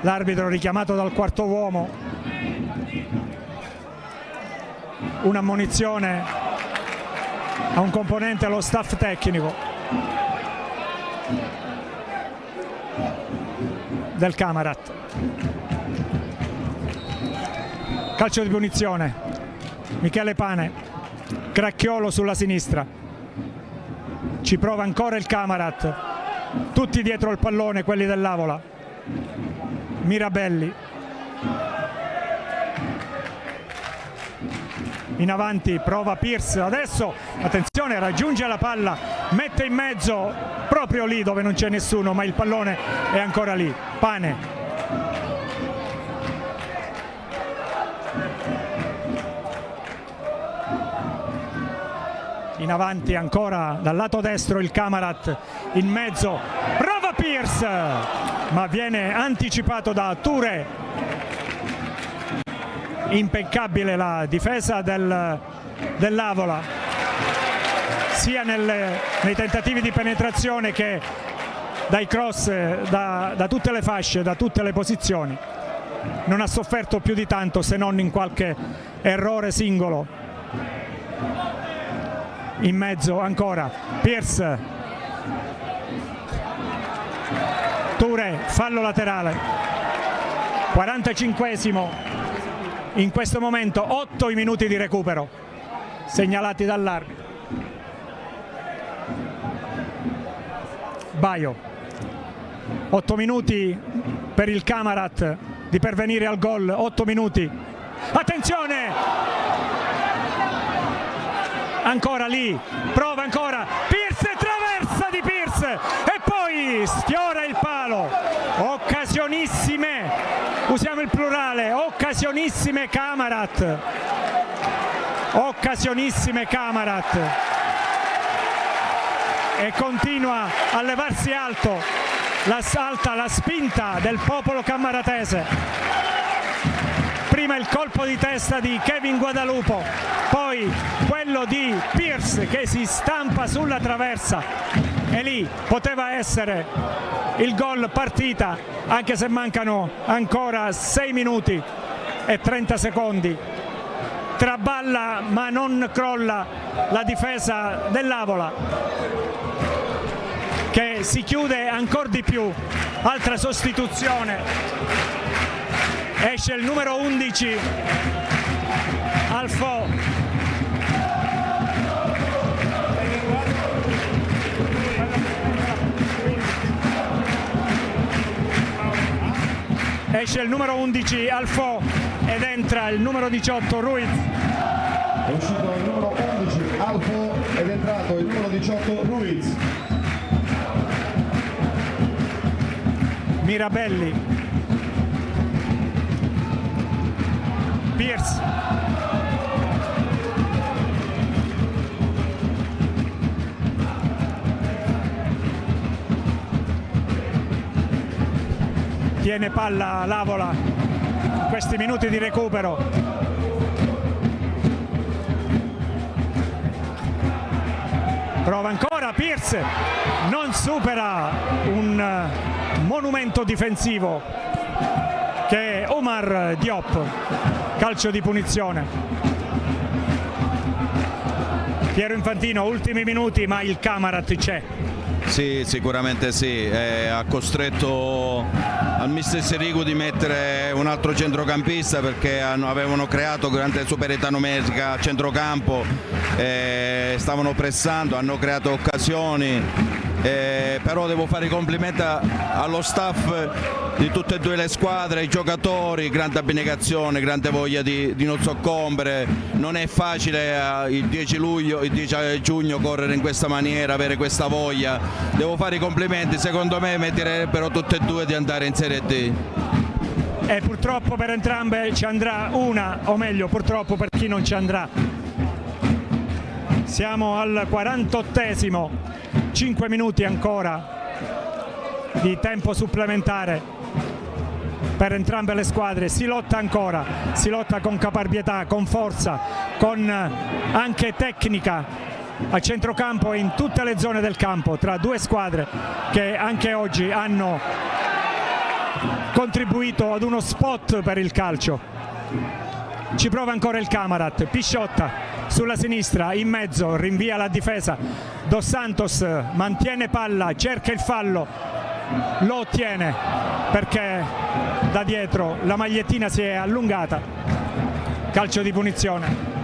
L'arbitro richiamato dal quarto uomo, un'ammonizione a un componente dello staff tecnico del Camarat. Calcio di punizione, Michele Pane, Cracchiolo sulla sinistra, ci prova ancora il Camarat, tutti dietro il pallone quelli dell'Avola. Mirabelli in avanti, prova Pierce, adesso attenzione, raggiunge la palla, mette in mezzo proprio lì dove non c'è nessuno, ma il pallone è ancora lì. Pane, in avanti ancora dal lato destro il Camarat, in mezzo prova Pierce, ma viene anticipato da Touré. Impeccabile la difesa dell'Avola, sia nei tentativi di penetrazione che dai cross da tutte le fasce, da tutte le posizioni. Non ha sofferto più di tanto, se non in qualche errore singolo. In mezzo ancora Pierce, Touré, fallo laterale. 45esimo in questo momento, 8 i minuti di recupero segnalati dall'arbitro. Baio, 8 minuti per il Camarat di pervenire al gol, 8 minuti. Attenzione! Ancora lì, prova ancora, Pierce, traversa di Pierce e poi sfiora il palo. Occasionissime, usiamo il plurale, occasionissime Camarat. Occasionissime Camarat. E continua a levarsi alta la spinta del popolo camaratese. Prima il colpo di testa di Kevin Guadalupo, poi quello di Pierce che si stampa sulla traversa, e lì poteva essere il gol partita, anche se mancano ancora 6 minuti e 30 secondi. Traballa ma non crolla la difesa dell'Avola, che si chiude ancora di più. Altra sostituzione. Esce il numero 11, Alfò. Esce il numero 11, Alfò, ed entra il numero 18, Ruiz. È uscito il numero 11, Alfò, ed è entrato il numero 18, Ruiz. Mirabelli. Pierce, tiene palla l'Avola in questi minuti di recupero. Prova ancora Pierce, non supera un monumento difensivo che è Omar Diop. Calcio di punizione. Piero Infantino, ultimi minuti, ma il Camarat c'è. Sì, sicuramente sì, ha costretto al mister Sirigu di mettere un altro centrocampista, perché avevano creato grande superiorità numerica a centrocampo, stavano pressando, hanno creato occasioni, però devo fare i complimenti allo staff di tutte e due le squadre, ai giocatori, grande abnegazione, grande voglia di non soccombere. Non è facile il 10 giugno correre in questa maniera, avere questa voglia. Devo fare i complimenti, secondo me meriterebbero tutte e due di andare in Serie D. e purtroppo per entrambe ci andrà una, o meglio purtroppo per chi non ci andrà. Siamo al 48esimo, 5 minuti ancora di tempo supplementare per entrambe le squadre. Si lotta ancora, si lotta con caparbietà, con forza, con anche tecnica a centrocampo e in tutte le zone del campo tra due squadre che anche oggi hanno contribuito ad uno spot per il calcio. Ci prova ancora il Camarat, Pisciotta sulla sinistra, in mezzo, rinvia la difesa, Dos Santos mantiene palla, cerca il fallo, lo ottiene perché da dietro la magliettina si è allungata. Calcio di punizione.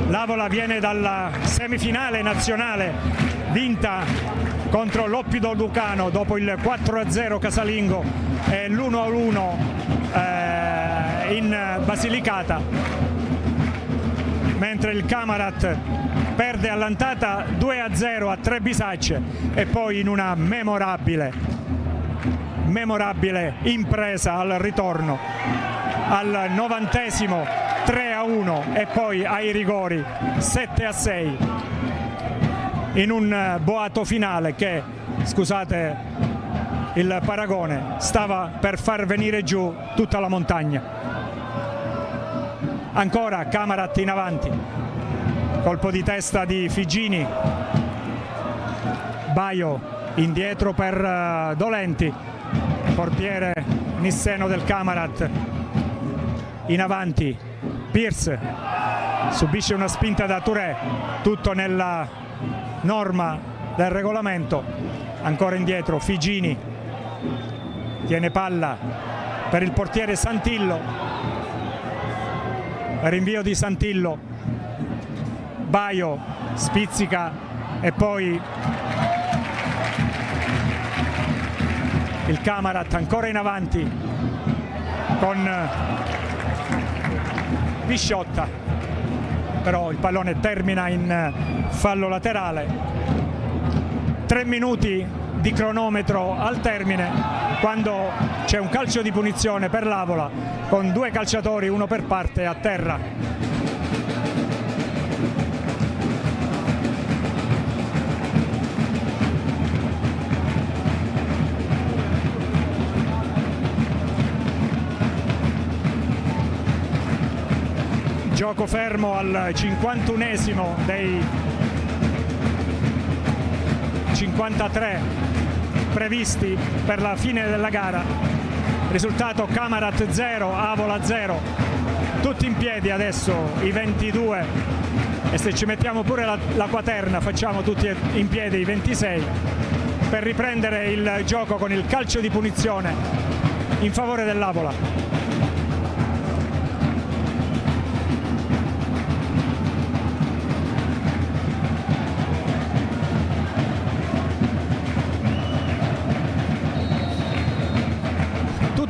L'Avola viene dalla semifinale nazionale vinta contro l'Oppido Lucano dopo il 4-0 casalingo e l'1-1 in Basilicata, mentre il Camarat perde all'andata 2-0 a Trebisacce e poi in una memorabile impresa al ritorno al 90esimo 3-1 e poi ai rigori 7-6 in un boato finale che, scusate il paragone, stava per far venire giù tutta la montagna. Ancora Camarat in avanti, colpo di testa di Figini, Baio indietro per Dolenti, portiere nisseno del Camarat in avanti, Pierce subisce una spinta da Touré, tutto nella norma del regolamento. Ancora indietro Figini, tiene palla per il portiere Santillo, rinvio di Santillo, Baio spizzica e poi il Camarat ancora in avanti con Pisciotta, però il pallone termina in fallo laterale. 3 minuti di cronometro al termine quando c'è un calcio di punizione per l'Avola con 2 calciatori, uno per parte, a terra. Gioco fermo al 51esimo dei 53 previsti per la fine della gara. Risultato Camarat 0, Avola 0. Tutti in piedi adesso i 22 e se ci mettiamo pure la quaterna facciamo tutti in piedi i 26 per riprendere il gioco con il calcio di punizione in favore dell'Avola.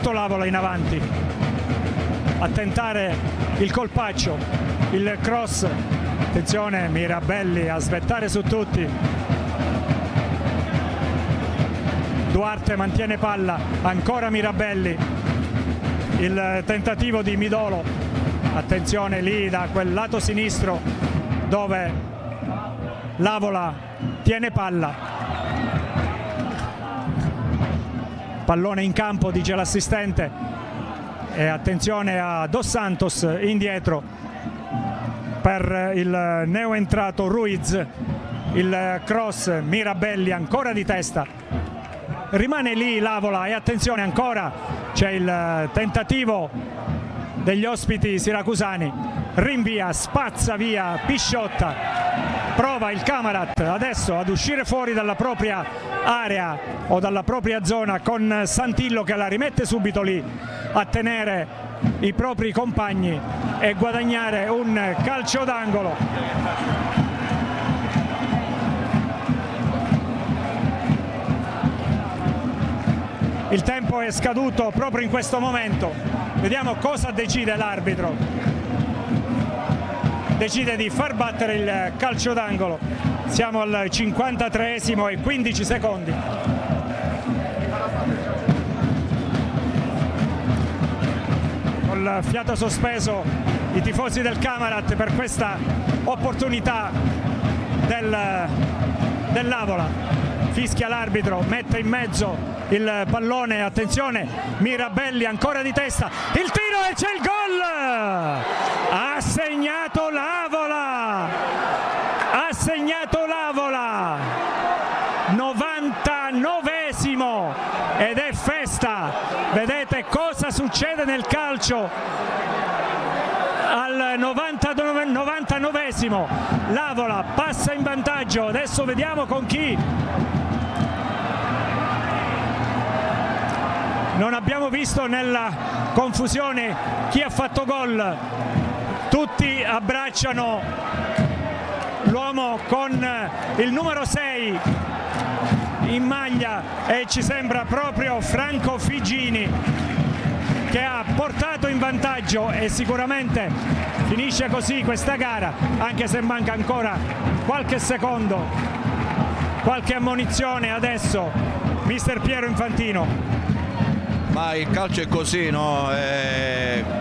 L'Avola in avanti a tentare il colpaccio, il cross, attenzione Mirabelli a svettare su tutti, Duarte mantiene palla, ancora Mirabelli, il tentativo di Midolo, attenzione lì da quel lato sinistro dove l'Avola tiene palla. Pallone in campo, dice l'assistente, e attenzione a Dos Santos indietro per il neoentrato Ruiz, il cross, Mirabelli ancora di testa, rimane lì l'Avola e attenzione ancora c'è il tentativo degli ospiti siracusani, rinvia, spazza via Pisciotta, prova il Camarat adesso ad uscire fuori dalla propria area o dalla propria zona con Santillo che la rimette subito lì a tenere i propri compagni e guadagnare un calcio d'angolo. Il tempo è scaduto proprio in questo momento, vediamo cosa decide l'arbitro. decide di far battere il calcio d'angolo. Siamo al 53esimo e 15 secondi. Col fiato sospeso i tifosi del Camarat per questa opportunità dell'Avola. Fischia l'arbitro, mette in mezzo il pallone, attenzione, Mirabelli ancora di testa, il tiro e c'è il gol! Ha segnato l'Avola! Ha segnato l'Avola! 99esimo ed è festa! Vedete cosa succede nel calcio? Al 99esimo l'Avola passa in vantaggio, adesso vediamo con chi. Non abbiamo visto nella confusione chi ha fatto gol, tutti abbracciano l'uomo con il numero 6 in maglia e ci sembra proprio Franco Figini che ha portato in vantaggio e sicuramente finisce così questa gara, anche se manca ancora qualche secondo, qualche ammonizione adesso, mister Piero Infantino. Ma il calcio è così, no?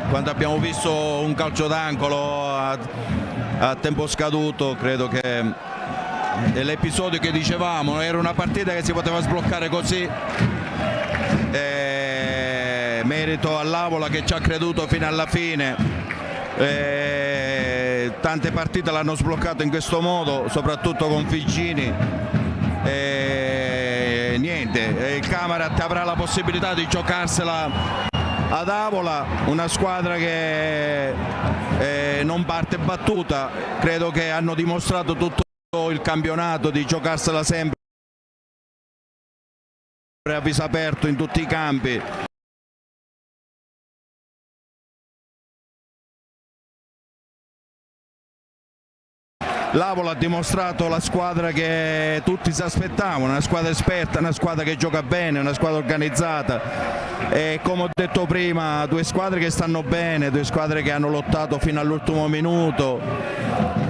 Quando abbiamo visto un calcio d'angolo a tempo scaduto, credo che l'episodio che dicevamo era una partita che si poteva sbloccare così. Merito all'Avola che ci ha creduto fino alla fine. Tante partite l'hanno sbloccato in questo modo, soprattutto con Figini. Niente, il Camarat avrà la possibilità di giocarsela ad Avola, una squadra che non parte battuta. Credo che hanno dimostrato tutto il campionato di giocarsela sempre a viso aperto in tutti i campi. L'Avola ha dimostrato la squadra che tutti si aspettavano, una squadra esperta, una squadra che gioca bene, una squadra organizzata e come ho detto prima, due squadre che stanno bene, due squadre che hanno lottato fino all'ultimo minuto.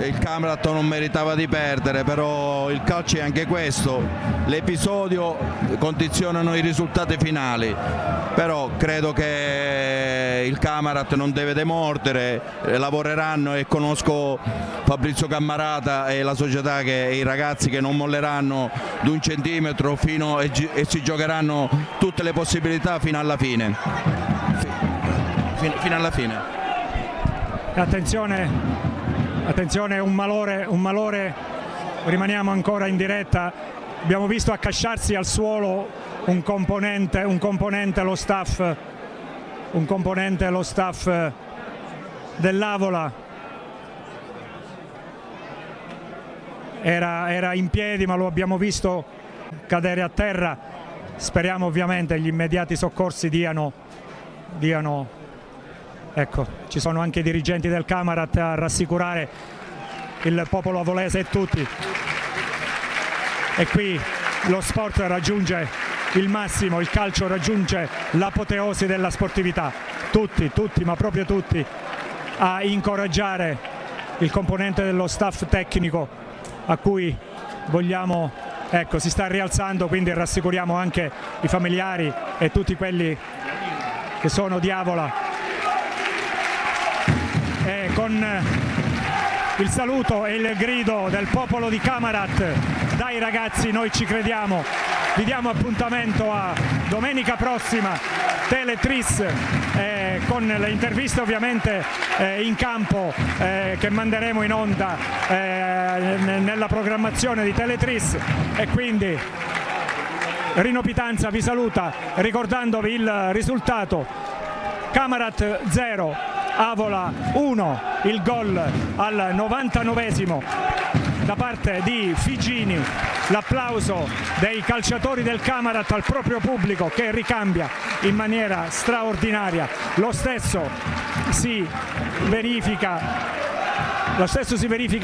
Il Camarat non meritava di perdere, però il calcio è anche questo, l'episodio condizionano i risultati finali, però credo che il Camarat non deve demordere, lavoreranno e conosco Fabrizio Cammarata e la società e i ragazzi che non molleranno di un centimetro e si giocheranno tutte le possibilità fino alla fine. Fino alla fine. Attenzione, un malore, rimaniamo ancora in diretta, abbiamo visto accasciarsi al suolo un componente lo staff dell'Avola. Era in piedi ma lo abbiamo visto cadere a terra, speriamo ovviamente gli immediati soccorsi diano. Ecco, ci sono anche i dirigenti del Camarat a rassicurare il popolo avolese e tutti. E qui lo sport raggiunge il massimo, il calcio raggiunge l'apoteosi della sportività. Tutti, ma proprio tutti, a incoraggiare il componente dello staff tecnico a cui vogliamo, ecco, si sta rialzando, quindi rassicuriamo anche i familiari e tutti quelli che sono di Avola. E con il saluto e il grido del popolo di Camarat, dai ragazzi, noi ci crediamo, vi diamo appuntamento a domenica prossima, Teletris, con le interviste ovviamente in campo che manderemo in onda nella programmazione di Teletris, e quindi Rino Pitanza vi saluta ricordandovi il risultato: Camarat 0, Avola 1, il gol al 99esimo da parte di Figini, l'applauso dei calciatori del Camarat al proprio pubblico che ricambia in maniera straordinaria. Lo stesso si verifica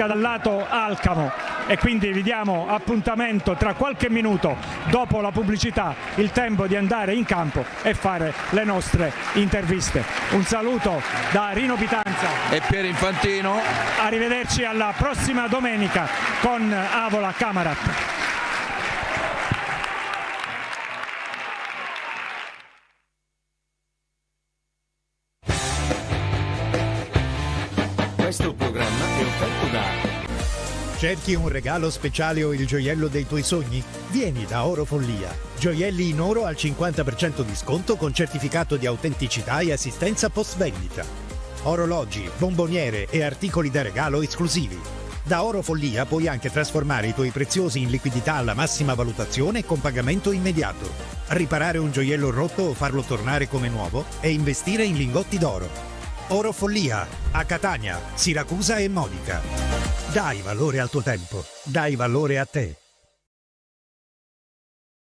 dal lato Alcamo e quindi vi diamo appuntamento tra qualche minuto dopo la pubblicità, il tempo di andare in campo e fare le nostre interviste. Un saluto da Rino Pitanza e Piero Infantino. Arrivederci alla prossima domenica con Avola Camarat. Questo programma è offerto da... Cerchi un regalo speciale o il gioiello dei tuoi sogni? Vieni da Oro Follia. Gioielli in oro al 50% di sconto con certificato di autenticità e assistenza post vendita. Orologi, bomboniere e articoli da regalo esclusivi. Da Oro Follia puoi anche trasformare i tuoi preziosi in liquidità alla massima valutazione con pagamento immediato. Riparare un gioiello rotto o farlo tornare come nuovo e investire in lingotti d'oro. Oro Follia, a Catania, Siracusa e Modica. Dai valore al tuo tempo, dai valore a te.